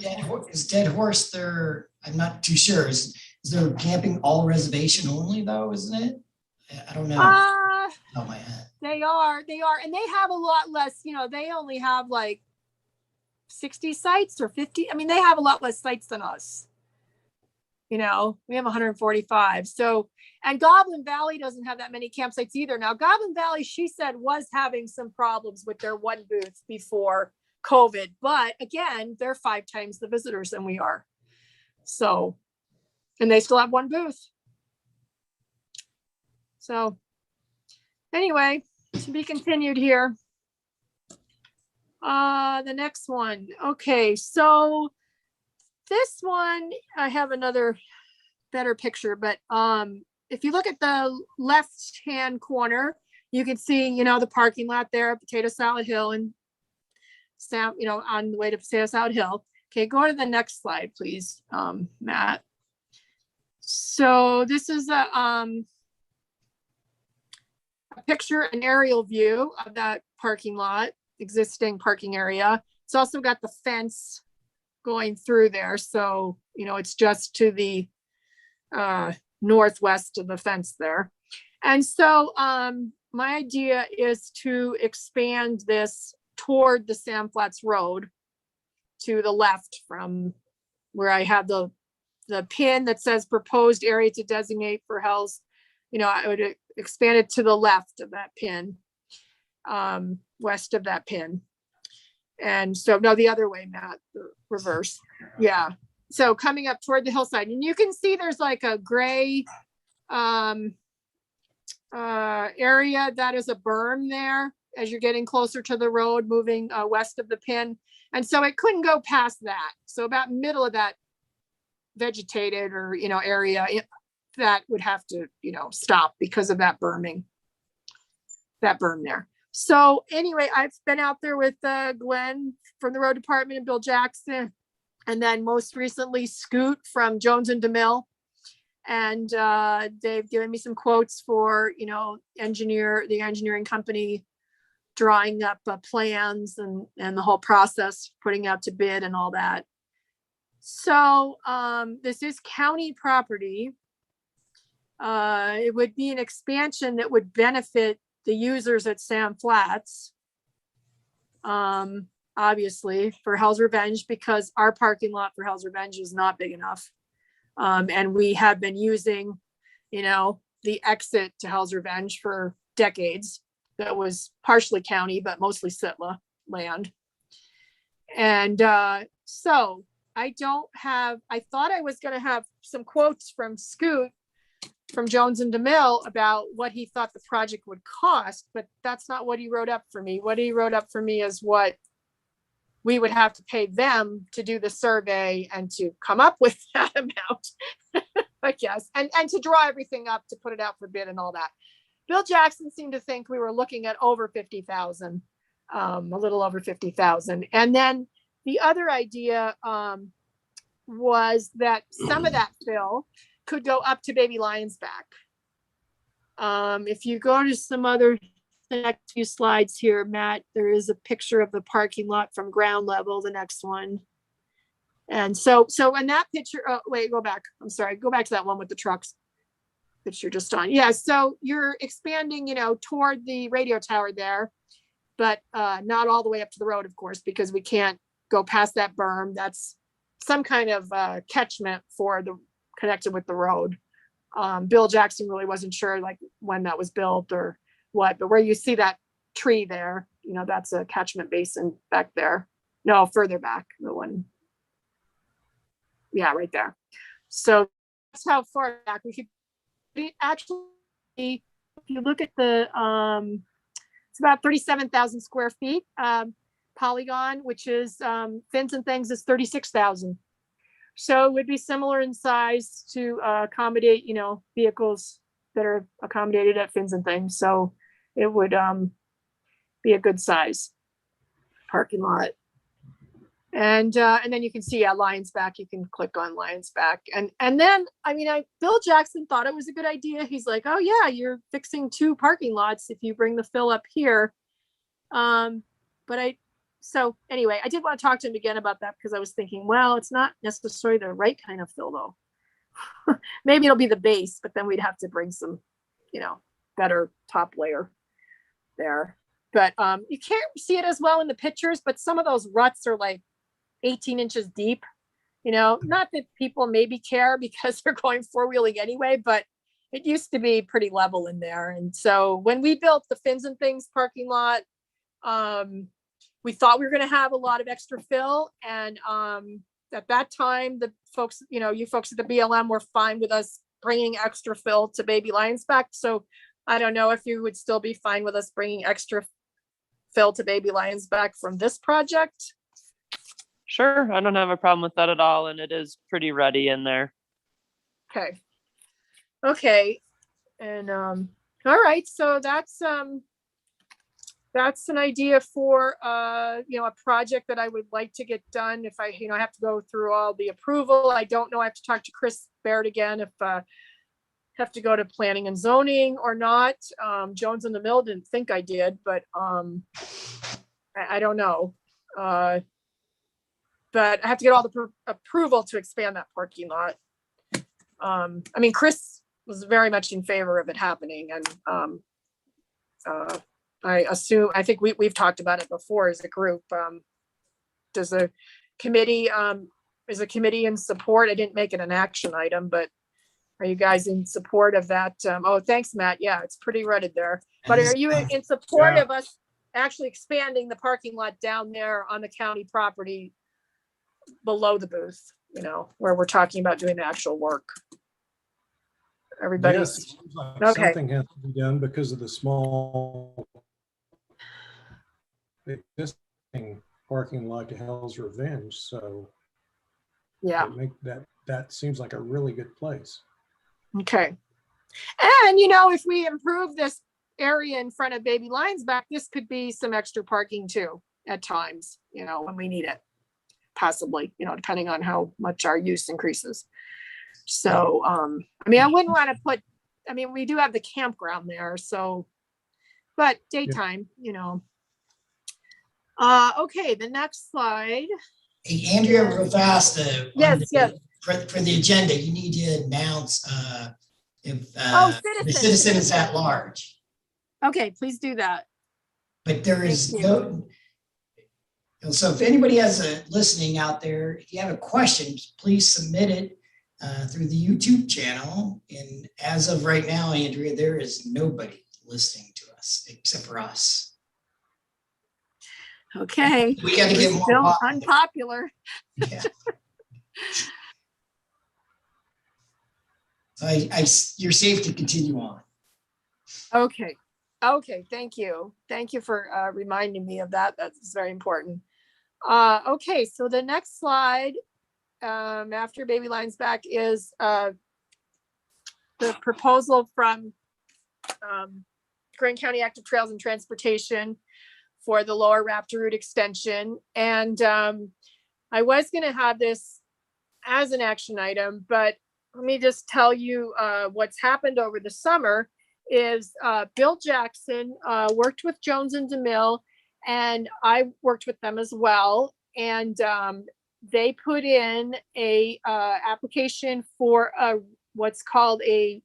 Is Dead Horse there? I'm not too sure. Is there camping all reservation only though, isn't it? I don't know. Oh my head. They are, and they have a lot less, they only have like 60 sites or 50. I mean, they have a lot less sites than us. We have 145. So, and Goblin Valley doesn't have that many campsites either. Now, Goblin Valley, she said, was having some problems with their one booth before COVID, but again, they're 5 times the visitors than we are. So, and they still have one booth. So anyway, to be continued here. The next one. Okay, so this one, I have another better picture, but if you look at the left-hand corner, you can see, the parking lot there, Potato Salad Hill, and on the way to Potato Salad Hill. Okay, go to the next slide, please, Matt. So this is a picture, an aerial view of that parking lot, existing parking area. It's also got the fence going through there. So, it's just to the northwest of the fence there. And so my idea is to expand this toward the Sam Flats Road to the left from where I have the pin that says proposed area to designate for health. I would expand it to the left of that pin, west of that pin. And so, no, the other way, Matt, the reverse. Yeah. So coming up toward the hillside, and you can see there's like a gray area that is a berm there as you're getting closer to the road, moving west of the pin. And so it couldn't go past that. So about middle of that vegetated or, area, that would have to, stop because of that berm there. So anyway, I've been out there with Glenn from the road department and Bill Jackson, and then most recently Scoot from Jones and DeMille. And they've given me some quotes for, the engineering company drawing up plans and the whole process, putting out to bid and all that. So this is county property. It would be an expansion that would benefit the users at Sam Flats. Obviously for Hell's Revenge, because our parking lot for Hell's Revenge is not big enough. And we have been using, the exit to Hell's Revenge for decades. That was partially county, but mostly Sitla land. And so I thought I was going to have some quotes from Scoot from Jones and DeMille about what he thought the project would cost, but that's not what he wrote up for me. What he wrote up for me is what we would have to pay them to do the survey and to come up with that amount, I guess, and to draw everything up to put it out for bid and all that. Bill Jackson seemed to think we were looking at over 50,000, a little over 50,000. And then the other idea was that some of that fill could go up to Baby Lion's Back. If you go to the next few slides here, Matt, there is a picture of the parking lot from ground level, the next one. And so in that picture, oh, wait, go back. I'm sorry, go back to that one with the trucks that you're just on. Yeah, so you're expanding, toward the radio tower there, but not all the way up to the road, of course, because we can't go past that berm. That's some kind of catchment for the connected with the road. Bill Jackson really wasn't sure like when that was built or what, but where you see that tree there, that's a catchment basin back there. No, further back, the one. Yeah, right there. So that's how far back we could actually, if you look at the, it's about 37,000 square feet polygon, which is Fins and Things is 36,000. So it would be similar in size to accommodate, vehicles that are accommodated at Fins and Things. So it would be a good size parking lot. And then you can see Lions Back. You can click on Lions Back. And then, Bill Jackson thought it was a good idea. He's like, oh yeah, you're fixing 2 parking lots if you bring the fill up here. So anyway, I did want to talk to him again about that because I was thinking, well, it's not necessarily the right kind of fill though. Maybe it'll be the base, but then we'd have to bring some, better top layer there. But you can't see it as well in the pictures, but some of those ruts are like 18 inches deep. Not that people maybe care because they're going 4-wheeling anyway, but it used to be pretty level in there. And so when we built the Fins and Things parking lot, we thought we were going to have a lot of extra fill. And at that time, the folks, you folks at the BLM were fine with us bringing extra fill to Baby Lions Back. So I don't know if you would still be fine with us bringing extra fill to Baby Lions Back from this project. Sure, I don't have a problem with that at all, and it is pretty ready in there. Okay. And all right, so that's an idea for a project that I would like to get done. If I have to go through all the approval, I don't know. I have to talk to Chris Baird again if have to go to planning and zoning or not. Jones and the Mill didn't think I did, but I don't know. But I have to get all the approval to expand that parking lot. Chris was very much in favor of it happening, and I think we've talked about it before as a group. Does the committee is a committee in support? I didn't make it an action item, but are you guys in support of that? Oh, thanks, Matt. Yeah, it's pretty rutted there. But are you in support of us actually expanding the parking lot down there on the county property below the booth, where we're talking about doing the actual work? Everybody's Yes, it seems like okay. something has to be done because of the small existing parking lot to Hell's Revenge. So Yeah. That seems like a really good place. Okay. And if we improve this area in front of Baby Lions Back, this could be some extra parking too at times, when we need it, possibly, depending on how much our use increases. So, I wouldn't want to put, we do have the campground there, so, but daytime, okay, the next slide. Hey, Andrea, real fast. Yes. For the agenda, you need to announce if the Citizens. citizens at large. Okay, please do that. But there is no. So if anybody has a listening out there, if you have a question, please submit it through the YouTube channel. And as of right now, Andrea, there is nobody listening to us except for us. Okay. We got to get more still unpopular. Yeah. So you're safe to continue on. Okay. Thank you for reminding me of that. That's very important. Okay, so the next slide after Baby Lions Back is the proposal from Grand County Active Trails and Transportation for the Lower Raptor Route extension. And I was going to have this as an action item, but let me just tell you what's happened over the summer is Bill Jackson worked with Jones and DeMille, and I worked with them as well. And they put in a application for what's called a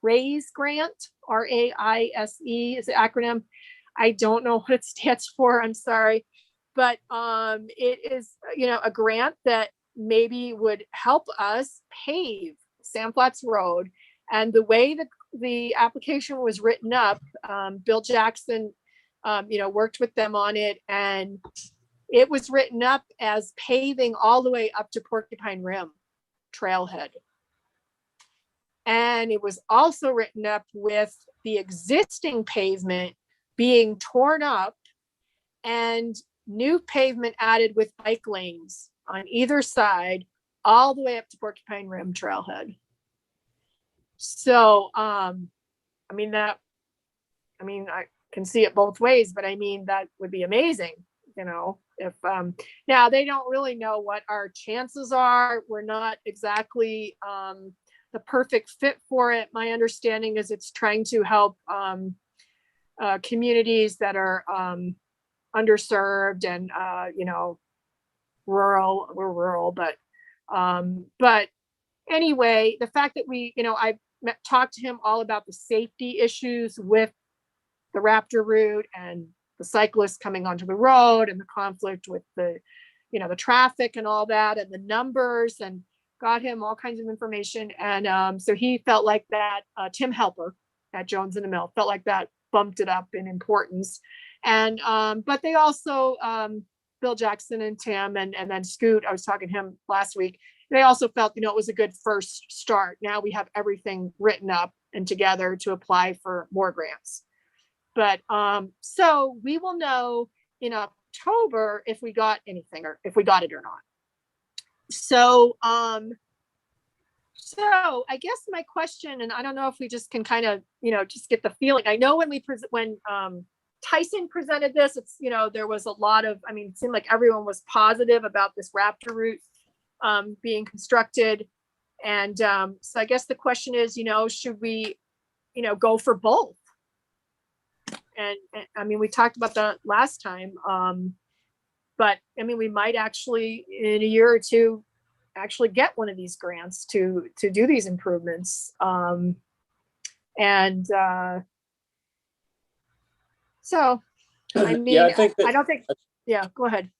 RAISE grant, RAISE is the acronym. I don't know what it stands for, I'm sorry. But it is, a grant that maybe would help us pave Sand Flats Road. And the way that the application was written up, Bill Jackson, worked with them on it, and it was written up as paving all the way up to Porcupine Rim trailhead. And it was also written up with the existing pavement being torn up and new pavement added with bike lanes on either side, all the way up to Porcupine Rim trailhead. So, I can see it both ways, but that would be amazing. you know, if, now they don't really know what our chances are. We're not exactly, the perfect fit for it. My understanding is it's trying to help, communities that are, underserved and, you know, rural, we're rural, but anyway, the fact that we, you know, talked to him all about the safety issues with the Raptor route and the cyclists coming onto the road and the conflict with the, you know, the traffic and all that and the numbers, and got him all kinds of information. And so he felt like that, Tim Helper at Jones in the Mill felt like that bumped it up in importance. And but they also, Bill Jackson and Tim and then Scoot, I was talking to him last week, they also felt, you know, it was a good first start. Now we have everything written up and together to apply for more grants. But so we will know in October if we got anything or if we got it or not. So so I guess my question, and I don't know if we just can kind of, you know, just get the feeling. I know when Tyson presented this, it's, you know, there was a lot of, I mean, it seemed like everyone was positive about this Raptor route being constructed. And so I guess the question is, you know, should we, you know, go for both? And I mean, we talked about that last time. But I mean, we might actually in a year or two actually get one of these grants to do these improvements. So, I mean, Yeah, I think that, I don't think, yeah, go ahead.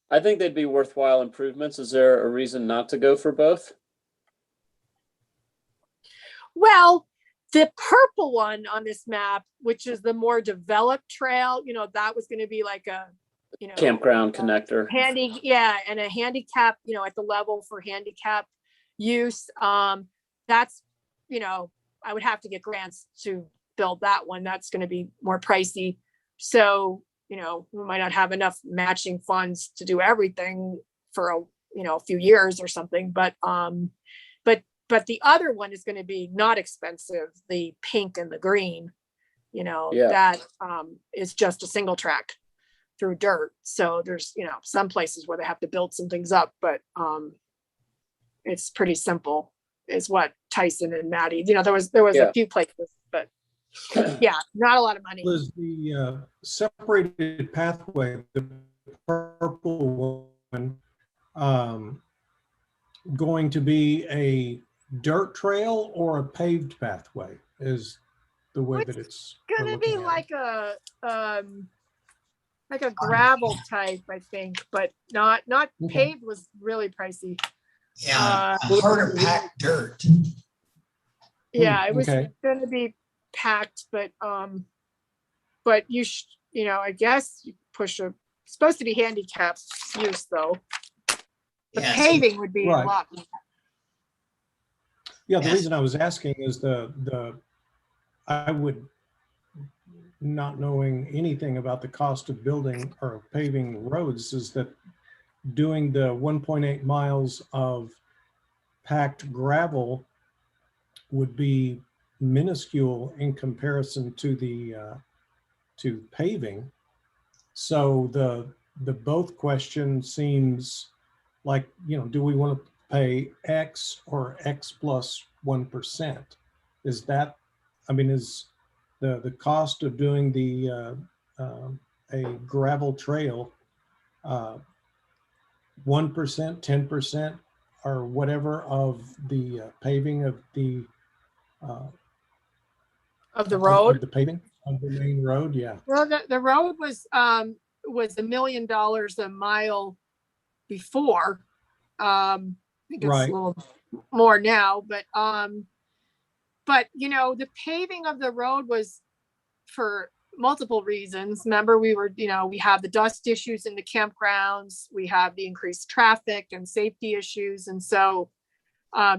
I think they'd be worthwhile improvements. Is there a reason not to go for both? Well, the purple one on this map, which is the more developed trail, you know, that was going to be like a, you know, Campground connector. Handy, yeah, and a handicap, you know, at the level for handicap use. That's, you know, I would have to get grants to build that one. That's going to be more pricey. So, you know, we might not have enough matching funds to do everything for a, you know, a few years or something. But the other one is going to be not expensive. The pink and the green, you know, Yeah. that is just a single track through dirt. So there's, you know, some places where they have to build some things up, but it's pretty simple is what Tyson and Maddie, you know, there was Yeah. a few places, but yeah, not a lot of money. Was the separated pathway, the purple one, going to be a dirt trail or a paved pathway is the way that it's Gonna be like a gravel type, I think, but not Okay. paved was really pricey. Yeah, harder packed dirt. Yeah, it was Okay. gonna be packed, but you you know, I guess you push supposed to be handicap use though. The Yeah, paving would be Right. a lot more. Yeah, the Yes. reason I was asking is I would, not knowing anything about the cost of building or paving roads, is that doing the 1.8 miles of packed gravel would be minuscule in comparison to the to paving. So the both question seems like, you know, do we want to pay X or X plus 1%? Is that, I mean, is the cost of doing the a gravel trail 1%, 10%, or whatever of the paving of the Of the road? of the paving of the main road? Yeah. Well, the road was $1 million a mile before. I think it's Right. a little more now, but you know, the paving of the road was for multiple reasons. Remember, we were, you know, we have the dust issues in the campgrounds, we have the increased traffic and safety issues. And so,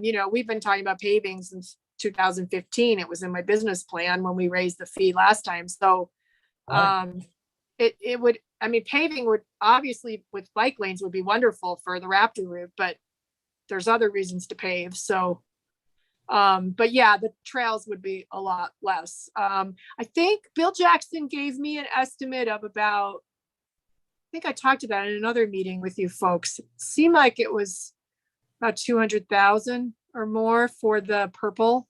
you know, we've been talking about paving since 2015. It was in my business plan when we raised the fee last time. So it would, I mean, paving would obviously with bike lanes would be wonderful for the Raptor route, but there's other reasons to pave. So, but yeah, the trails would be a lot less. I think Bill Jackson gave me an estimate of about think I talked about it in another meeting with you folks. It seemed like it was about 200,000 or more for the purple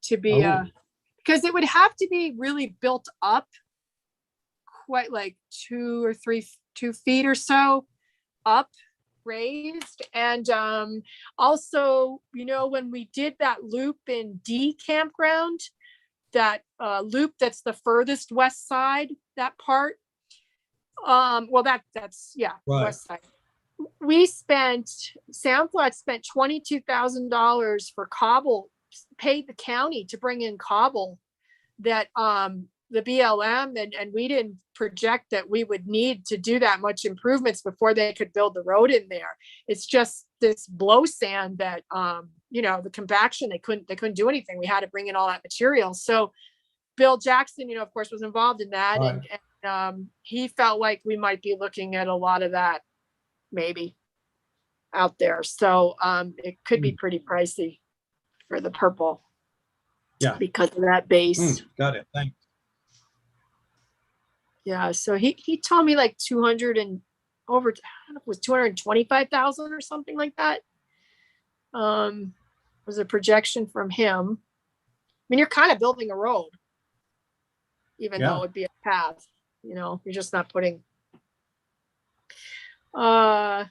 to be, Oh. because it would have to be really built up quite like 2 feet or so up, raised. And also, you know, when we did that loop in D campground, that loop that's the furthest west side, that part, well, that's yeah, Right. west side. We spent, Soundflat spent $22,000 for cobble, paid the county to bring in cobble that the BLM, and we didn't project that we would need to do that much improvements before they could build the road in there. It's just this blow sand that you know, the compaction, they couldn't do anything. We had to bring in all that material. So Bill Jackson, you know, of course, was involved in that. Right. And he felt like we might be looking at a lot of that maybe out there. So it could be pretty pricey for the purple. Yeah. Because of that base. Got it. Thanks. Yeah. So he told me like 200 and over, I don't know if it was 225,000 or something like that. Was a projection from him. I mean, you're kind of building a road, even though it would be a path, you know, you're just not putting. So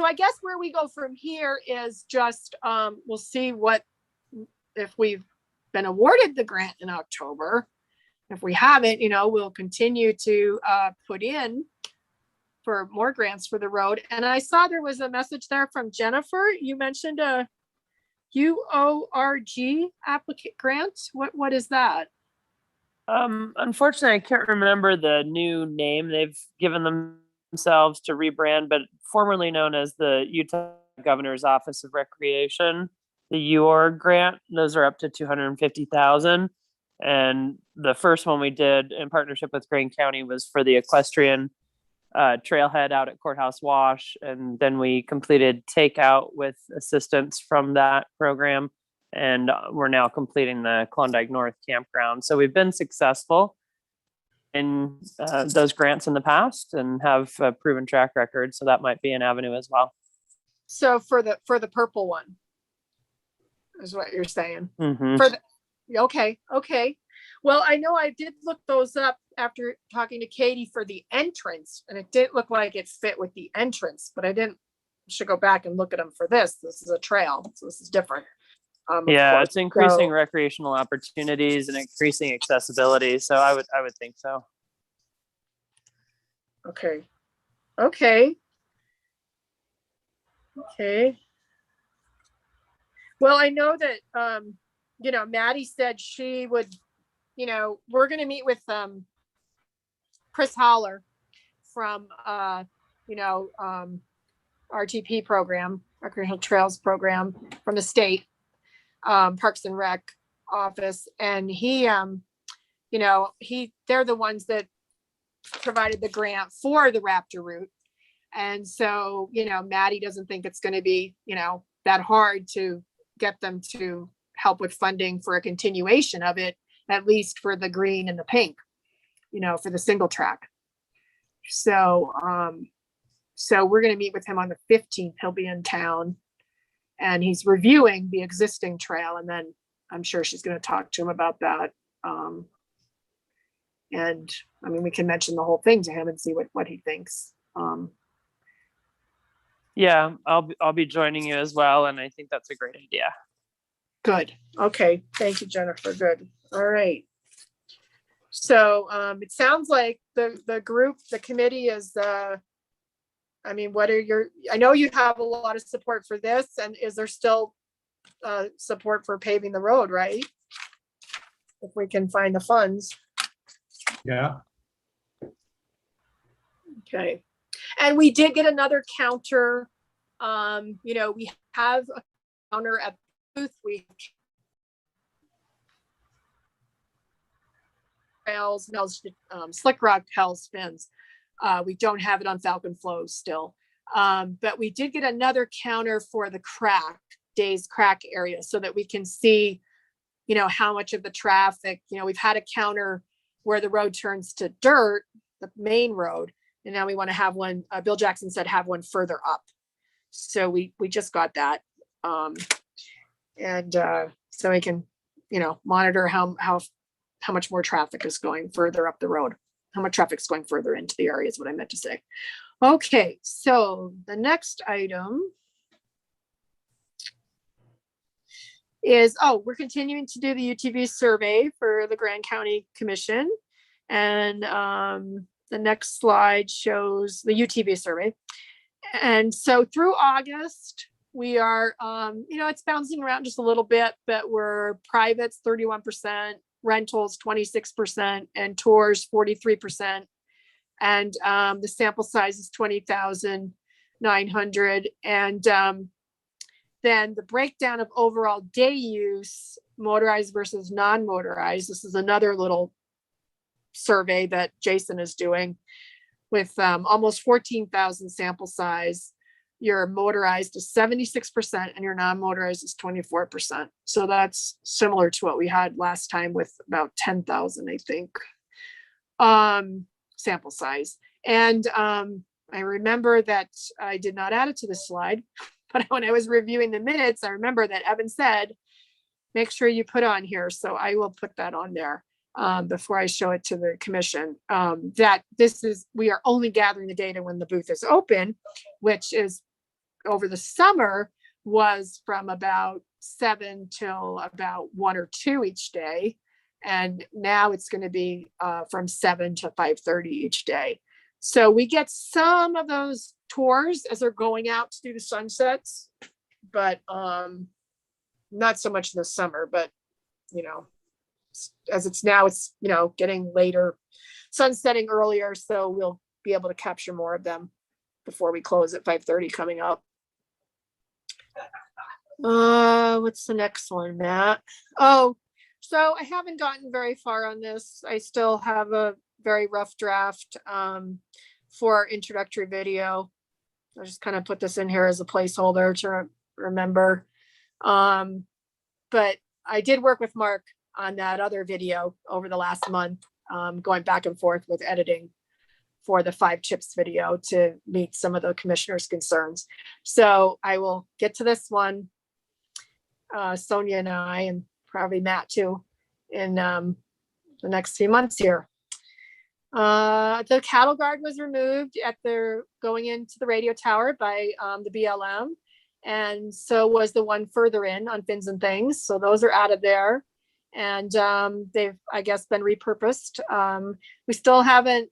I guess where we go from here is just, we'll see what, if we've been awarded the grant in October. If we haven't, you know, we'll continue to put in for more grants for the road. And I saw there was a message there from Jennifer. You mentioned a UORG applicant grant. What is that? Unfortunately, I can't remember the new name they've given themselves to rebrand, but formerly known as the Utah Governor's Office of Recreation, the UORG grant. Those are up to $250,000. And the first one we did in partnership with Greene County was for the equestrian trailhead out at Courthouse Wash. And then we completed takeout with assistance from that program. And we're now completing the Klondike North campground. So we've been successful in those grants in the past and have a proven track record. So that might be an avenue as well. So for the purple one is what you're saying. Mm-hmm. Okay. Well, I know I did look those up after talking to Katie for the entrance, and it did look like it fit with the entrance, but I should go back and look at them for this. This is a trail, so this is different. Yeah, it's increasing recreational opportunities and increasing accessibility. So I would think so. Okay. Well, I know that, you know, Maddie said she would, you know, we're going to meet with Chris Holler from, you know, RTP program, Recreational Trails program from the state, Parks and Rec office. And he, you know, they're the ones that provided the grant for the Raptor route. And so, you know, Maddie doesn't think it's going to be, you know, that hard to get them to help with funding for a continuation of it, at least for the green and the pink, you know, for the single track. So, so we're going to meet with him on the 15th. He'll be in town and he's reviewing the existing trail. And then I'm sure she's going to talk to him about that. And I mean, we can mention the whole thing to him and see what he thinks. Yeah, I'll be joining you as well. And I think that's a great idea. Good. Okay. Thank you, Jennifer. Good. All right. So it sounds like the group, the committee is, I mean, I know you have a lot of support for this, and is there still support for paving the road, right? If we can find the funds. Yeah. Okay. And we did get another counter. You know, we have a counter at the booth. We trails, Slick Rock Hells fins. We don't have it on Falcon Flows still. But we did get another counter for the Days Crack area so that we can see, you know, how much of the traffic, you know, we've had a counter where the road turns to dirt, the main road. And now we want to have one, Bill Jackson said have one further up. So we just got that. So we can, monitor how much more traffic is going further up the road. How much traffic's going further into the area is what I meant to say. Okay, so the next item is, we're continuing to do the UTV survey for the Grand County Commission. And the next slide shows the UTV survey. And so through August, we are, it's bouncing around just a little bit, but we're privates 31%, rentals 26%, and tours 43%. And the sample size is 20,900. And then the breakdown of overall day use, motorized versus non-motorized. This is another little survey that Jason is doing with almost 14,000 sample size. Your motorized is 76% and your non-motorized is 24%. So that's similar to what we had last time with about 10,000, I think, sample size. And I remember that I did not add it to the slide, but when I was reviewing the minutes, I remember that Evan said, make sure you put on here. So I will put that on there before I show it to the commission. That we are only gathering the data when the booth is open, which is over the summer was from about 7 till about 1 or 2 each day. And now it's going to be from 7 to 5:30 each day. So we get some of those tours as they're going out to do the sunsets, but not so much this summer, but as it's now, it's, getting later, sunsetting earlier. So we'll be able to capture more of them before we close at 5:30 coming up. What's the next one, Matt? Oh, so I haven't gotten very far on this. I still have a very rough draft for introductory video. I'll just kind of put this in here as a placeholder to remember. But I did work with Mark on that other video over the last month, going back and forth with editing for the 5 chips video to meet some of the commissioners' concerns. So I will get to this one, Sonia and I, and probably Matt too, in the next few months here. The cattle guard was removed going into the radio tower by the BLM. And so was the one further in on Fins and Things. So those are out of there. And they've, I guess, been repurposed. We still haven't,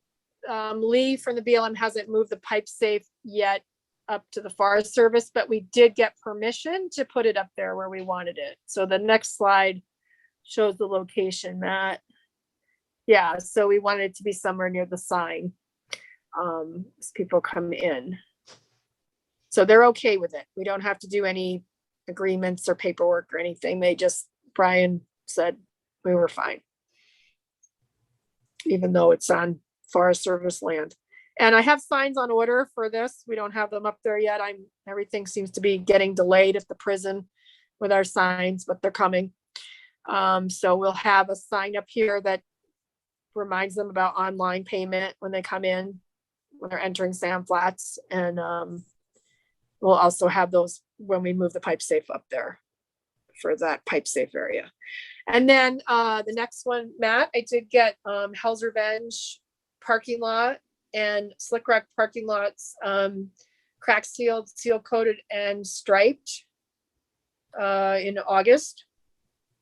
Lee from the BLM hasn't moved the pipe safe yet up to the Forest Service, but we did get permission to put it up there where we wanted it. So the next slide shows the location, Matt. Yeah, so we wanted it to be somewhere near the sign as people come in. So they're okay with it. We don't have to do any agreements or paperwork or anything. Brian said we were fine, even though it's on Forest Service land. And I have signs on order for this. We don't have them up there yet. Everything seems to be getting delayed at the prison with our signs, but they're coming. So we'll have a sign up here that reminds them about online payment when they come in, when they're entering Sand Flats. And we'll also have those when we move the pipe safe up there for that pipe safe area. And then the next one, Matt, I did get Hell's Revenge parking lot and Slick Rock parking lots, crack sealed, seal coated and striped in August.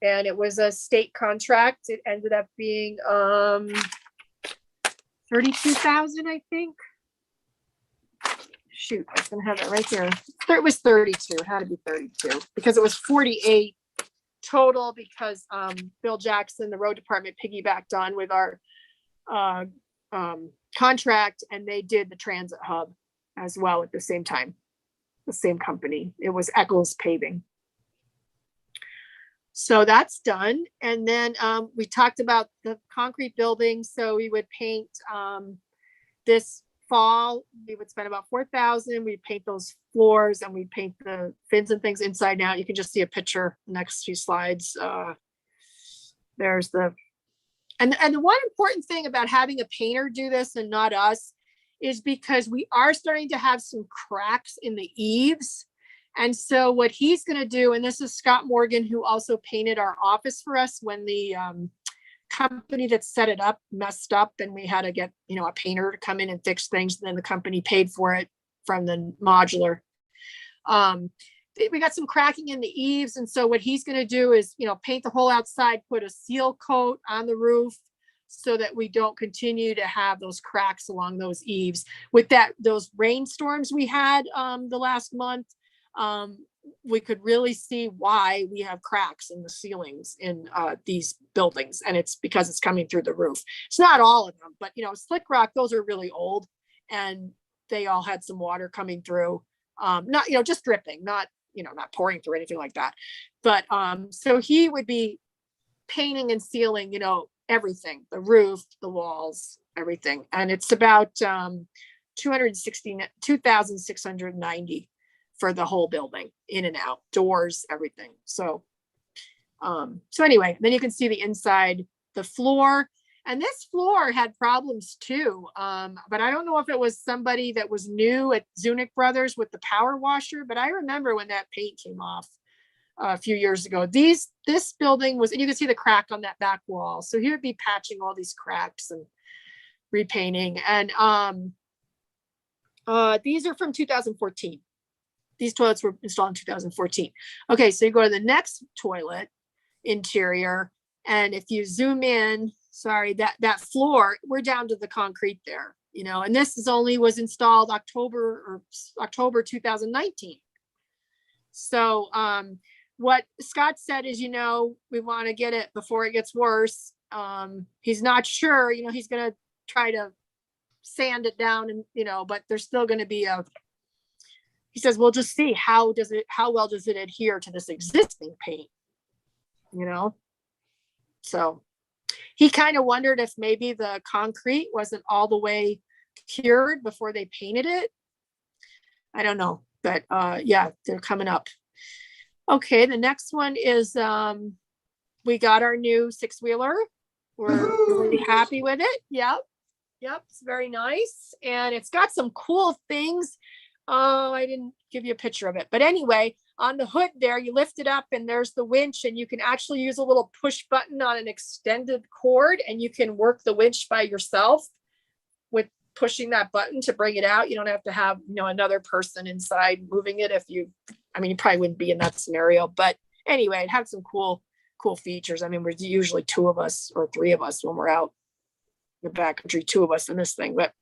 And it was a state contract. It ended up being 32,000, I think. Shoot, I was gonna have it right there. It was 32, it had to be 32 because it was 48 total because Bill Jackson, the road department, piggybacked on with our contract, and they did the transit hub as well at the same time, the same company. It was Eccles Paving. So that's done. And then we talked about the concrete building. So we would paint this fall, we would spend about 4,000. We'd paint those floors and we'd paint the fins and things inside and out. You can just see a picture next few slides. There's the And the one important thing about having a painter do this and not us is because we are starting to have some cracks in the eaves. And so what he's going to do, and this is Scott Morgan, who also painted our office for us when the company that set it up messed up and we had to get, a painter to come in and fix things. And then the company paid for it from the modular. We got some cracking in the eaves. And so what he's going to do is, paint the whole outside, put a seal coat on the roof so that we don't continue to have those cracks along those eaves. With those rainstorms we had the last month, we could really see why we have cracks in the ceilings in these buildings. And it's because it's coming through the roof. It's not all of them, but Slick Rock, those are really old and they all had some water coming through. Not, just dripping, not pouring through anything like that. But so he would be painting and sealing, everything, the roof, the walls, everything. And it's about 2,690 for the whole building, in and out, doors, everything. So anyway, then you can see the inside, the floor. And this floor had problems too. But I don't know if it was somebody that was new at Zunick Brothers with the power washer, but I remember when that paint came off a few years ago. This building was, and you can see the crack on that back wall. So he would be patching all these cracks and repainting. And these are from 2014. These toilets were installed in 2014. Okay, so you go to the next toilet interior, and if you zoom in, sorry, that floor, we're down to the concrete there, and this was installed October 2019. So what Scott said is, we want to get it before it gets worse. He's not sure, he's going to try to sand it down and, but there's still going to be he says, we'll just see how well does it adhere to this existing paint, So he kind of wondered if maybe the concrete wasn't all the way cured before they painted it. I don't know, but yeah, they're coming up. Okay, the next one is we got our new 6-wheeler. We're really happy with it. Yep, it's very nice. And it's got some cool things. Oh, I didn't give you a picture of it. But anyway, on the hood there, you lift it up and there's the winch, and you can actually use a little push button on an extended cord, and you can work the winch by yourself with pushing that button to bring it out. You don't have to have, another person inside moving it. You probably wouldn't be in that scenario, but anyway, it had some cool features. We're usually 2 of us or 3 of us when we're out in the backcountry, 2 of us in this thing. But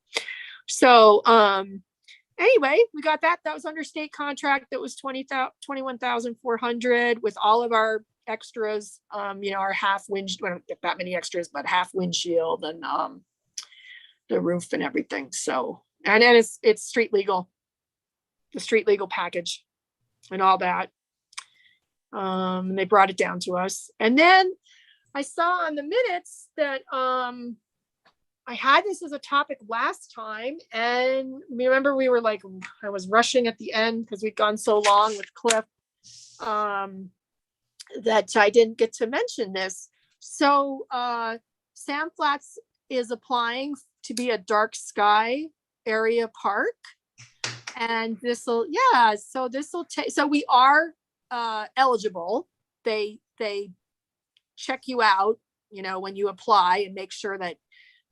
so, anyway, we got that. That was under state contract. That was $21,400 with all of our extras. Our half windshield. We don't get that many extras, but half windshield and the roof and everything. So, and then it's street legal, the street legal package, and all that. They brought it down to us, and then I saw on the minutes that I had this as a topic last time, and remember we were like, I was rushing at the end because we'd gone so long with Cliff that I didn't get to mention this. So Sam Flats is applying to be a dark sky area park, and so we are eligible. They check you out, when you apply, and make sure that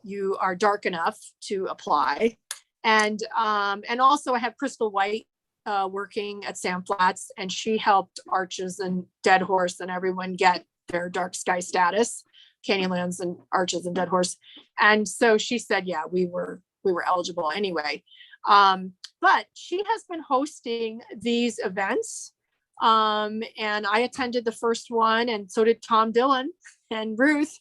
you are dark enough to apply. And also I have Crystal White working at Sam Flats, and she helped Arches and Dead Horse and everyone get their dark sky status, Canyonlands and Arches and Dead Horse. And so she said, yeah, we were eligible anyway. But she has been hosting these events. And I attended the first one, and so did Tom Dillon and Ruth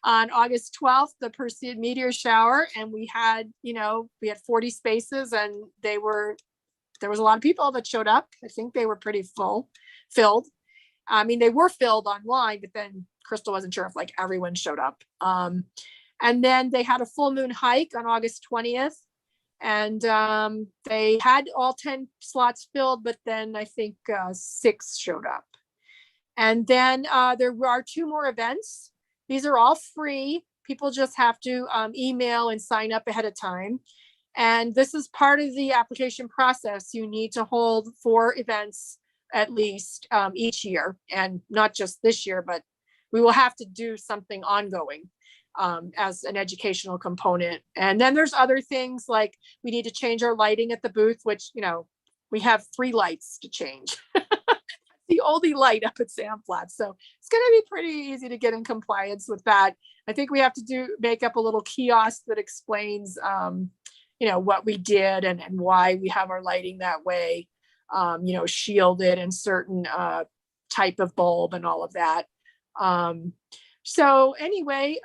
on August 12th, the Perseid meteor shower. And we had 40 spaces, and there was a lot of people that showed up. I think they were pretty filled. They were filled online, but then Crystal wasn't sure if everyone showed up. And then they had a full moon hike on August 20th. And they had all 10 slots filled, but then I think 6 showed up. And then there are 2 more events These are all free. People just have to email and sign up ahead of time. And this is part of the application process. You need to hold 4 events at least each year, and not just this year, but we will have to do something ongoing as an educational component. And then there's other things like we need to change our lighting at the booth, which, you know, we have 3 lights to change. The only light up at Sandflats. So it's going to be pretty easy to get in compliance with that. I think we have to make up a little kiosk that explains, you know, what we did and why we have our lighting that way, you know, shielded and certain type of bulb and all of that. So anyway,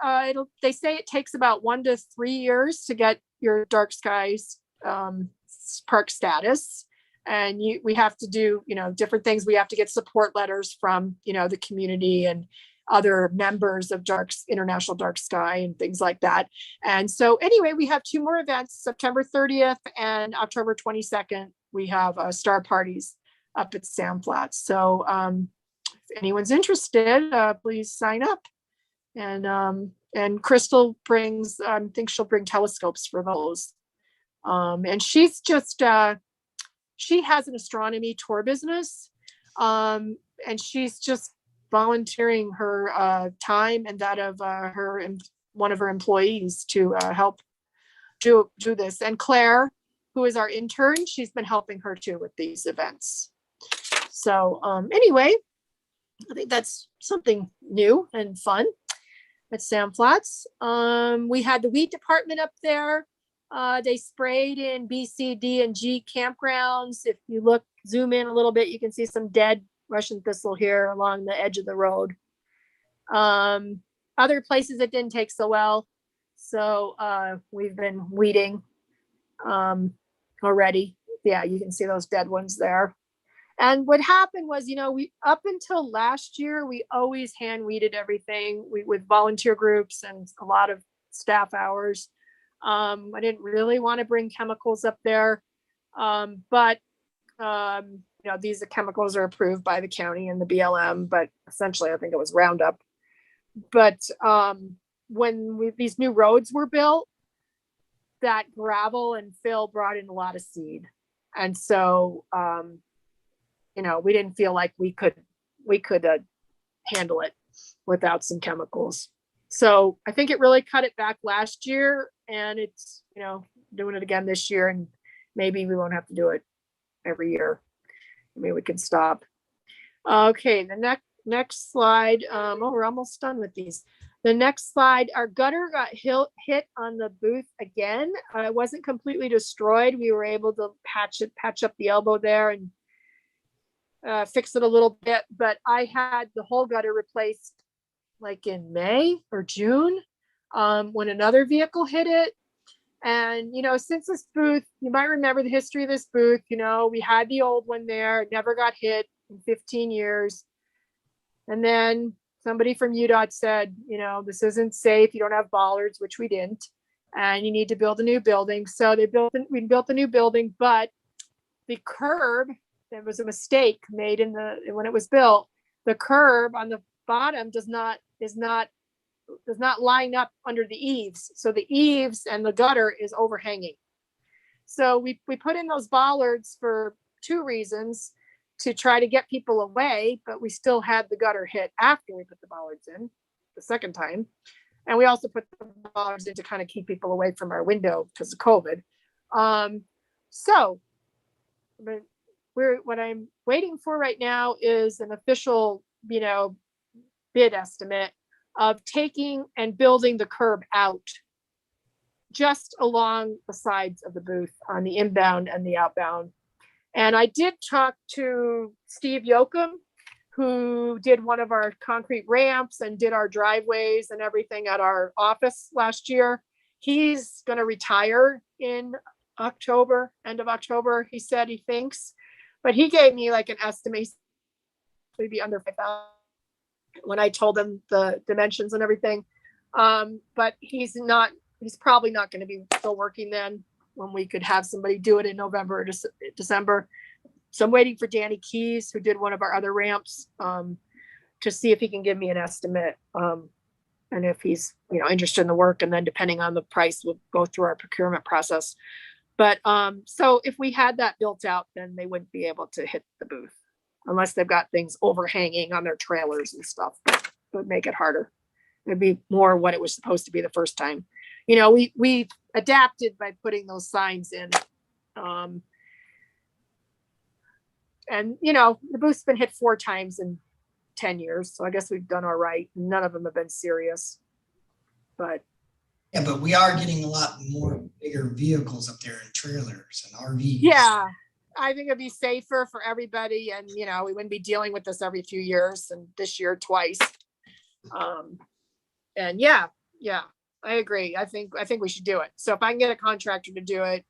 they say it takes about 1 to 3 years to get your dark skies park status. And we have to do, you know, different things. We have to get support letters from, you know, the community and other members of International Dark Sky and things like that. And so anyway, we have 2 more events, September 30th and October 22nd. We have star parties up at Sandflats. So if anyone's interested, please sign up. And Crystal brings, I think she'll bring telescopes for those. And she's just, she has an astronomy tour business, and she's just volunteering her time and that of one of her employees to help do this. And Claire, who is our intern, she's been helping her too with these events. So anyway, I think that's something new and fun at Sandflats. We had the weed department up there. They sprayed in B, C, D, and G campgrounds. If you zoom in a little bit, you can see some dead Russian thistle here along the edge of the road. Other places it didn't take so well. So we've been weeding already. Yeah, you can see those dead ones there. And what happened was, you know, we up until last year, we always hand weeded everything with volunteer groups and a lot of staff hours. I didn't really want to bring chemicals up there, but you know, these chemicals are approved by the county and the BLM, but essentially I think it was Roundup. But when these new roads were built, that gravel and fill brought in a lot of seed. And so, you know, we didn't feel like we could handle it without some chemicals. So I think it really cut it back last year, and it's, you know, doing it again this year, and maybe we won't have to do it every year. I mean, we can stop. Okay, the next slide. Oh, we're almost done with these. The next slide, our gutter got hit on the booth again. It wasn't completely destroyed. We were able to patch up the elbow there and fix it a little bit, but I had the whole gutter replaced like in May or June when another vehicle hit it. And, you know, since this booth, you might remember the history of this booth, you know, we had the old one there, never got hit in 15 years. And then somebody from UDOT said, you know, this isn't safe. You don't have bollards, which we didn't, and you need to build a new building. So we built a new building, but the curb, there was a mistake made when it was built. The curb on the bottom does not line up under the eaves. So the eaves and the gutter is overhanging. So we put in those bollards for 2 reasons: to try to get people away, but we still had the gutter hit after we put the bollards in the second time. And we also put the bollards in to kind of keep people away from our window because of COVID. But what I'm waiting for right now is an official, you know, bid estimate of taking and building the curb out just along the sides of the booth on the inbound and the outbound. And I did talk to Steve Yoakum, who did one of our concrete ramps and did our driveways and everything at our office last year. He's going to retire in October, end of October, he said, he thinks. But he gave me like an estimate, maybe under 5,000 when I told him the dimensions and everything. But he's probably not going to be still working then, when we could have somebody do it in November or December. So I'm waiting for Danny Keys, who did one of our other ramps, to see if he can give me an estimate And if he's, interested in the work, and then depending on the price, we'll go through our procurement process. But, so if we had that built out, then they wouldn't be able to hit the booth unless they've got things overhanging on their trailers and stuff. It would make it harder. It'd be more what it was supposed to be the first time. We adapted by putting those signs in. And the booth's been hit 4 times in 10 years. So I guess we've done all right. None of them have been serious, but. Yeah, but we are getting a lot more bigger vehicles up there in trailers and RVs. Yeah, I think it'd be safer for everybody, and we wouldn't be dealing with this every few years, and this year twice. And yeah, I agree. I think we should do it. So if I can get a contractor to do it,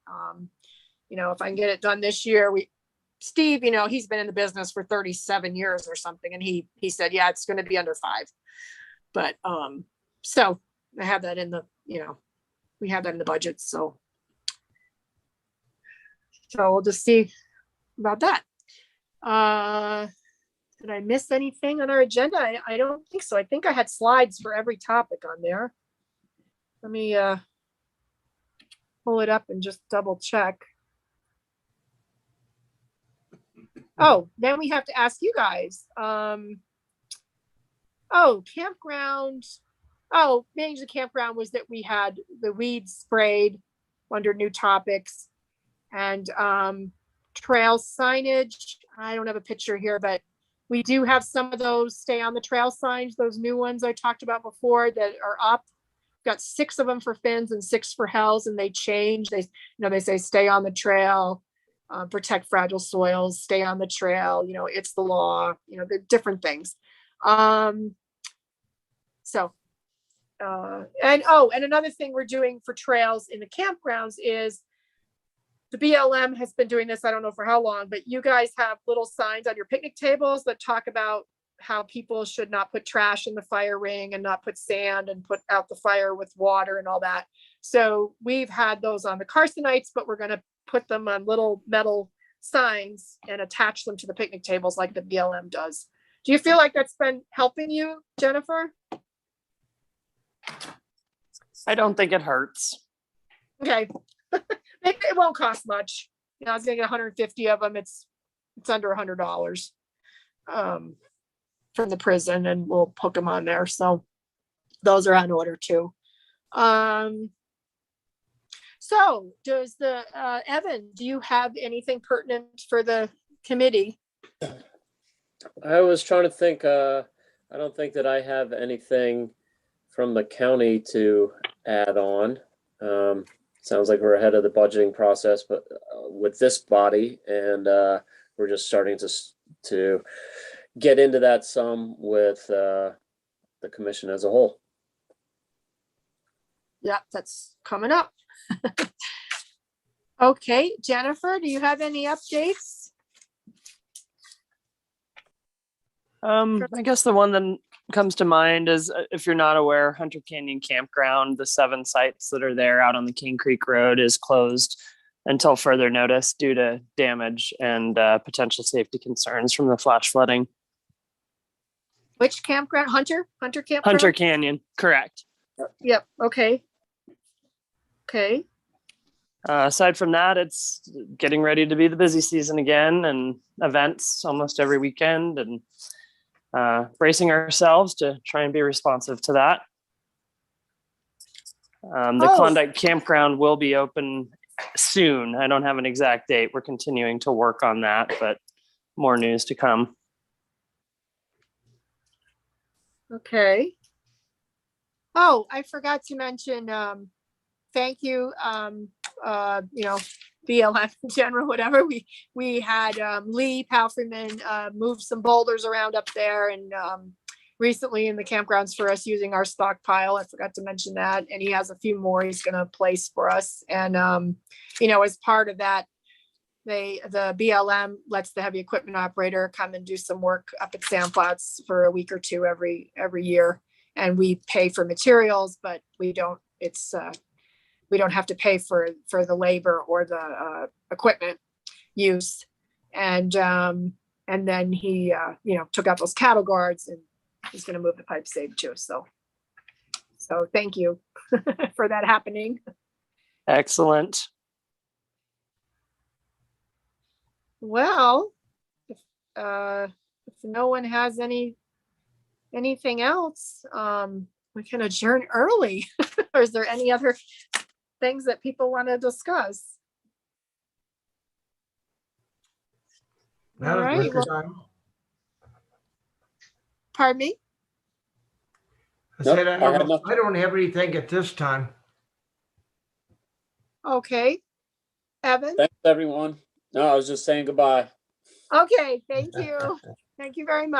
if I can get it done this year, Steve, he's been in the business for 37 years or something, and he said, yeah, it's going to be under 5. But so I have that in the, we have that in the budget. So we'll just see about that. Did I miss anything on our agenda? I don't think so. I think I had slides for every topic on there. Let me pull it up and just double check. Oh, then we have to ask you guys. Campground. Oh, manage the campground was that we had the weeds sprayed under new topics, and trail signage. I don't have a picture here, but we do have some of those stay on the trail signs, those new ones I talked about before that are up. Got 6 of them for Finns and 6 for Hells, and they change. They say stay on the trail, protect fragile soils, stay on the trail, it's the law, the different things. And another thing we're doing for trails in the campgrounds is the BLM has been doing this, I don't know for how long, but you guys have little signs on your picnic tables that talk about how people should not put trash in the fire ring and not put sand and put out the fire with water and all that. So we've had those on the Carsonites, but we're going to put them on little metal signs and attach them to the picnic tables like the BLM does. Do you feel like that's been helping you, Jennifer? I don't think it hurts. Okay. It won't cost much. I was gonna get 150 of them. It's under $100 from the prison, and we'll hook them on there. So those are on order too. So does the Evan, do you have anything pertinent for the committee? I was trying to think, I don't think that I have anything from the county to add on. Sounds like we're ahead of the budgeting process, but with this body, and we're just starting to get into that some with the commission as a whole. Yeah, that's coming up. Okay, Jennifer, do you have any updates? I guess the one that comes to mind is, if you're not aware, Hunter Canyon Campground, the 7 sites that are there out on the King Creek Road, is closed until further notice due to damage and potential safety concerns from the flash flooding. Which campground? Hunter Campground? Hunter Canyon, correct. Yep. Okay. Aside from that, it's getting ready to be the busy season again, and events almost every weekend, and bracing ourselves to try and be responsive to that. The Klondike Campground will be open soon. I don't have an exact date. We're continuing to work on that, but more news to come. Okay. Oh, I forgot to mention, thank you, BLM in general, whatever. We had Lee Palfreyman move some boulders around up there, and recently in the campgrounds for us using our stockpile. I forgot to mention that. And he has a few more he's going to place for us. And, as part of that, the BLM lets the heavy equipment operator come and do some work up at Sandflats for a week or two every year. And we pay for materials, but we don't have to pay for the labor or the equipment use. And then he, took out those cattle guards, and he's going to move the pipe save too. So So thank you for that happening. Excellent. Well, if no one has anything else, we can adjourn early. Or is there any other things that people want to discuss? Not All at right, this well, time. pardon me? I said, Nope, I had nothing. I don't have anything at this time. Okay. Evan? Thanks, everyone. No, I was just saying goodbye. Okay, thank you. Thank you very much.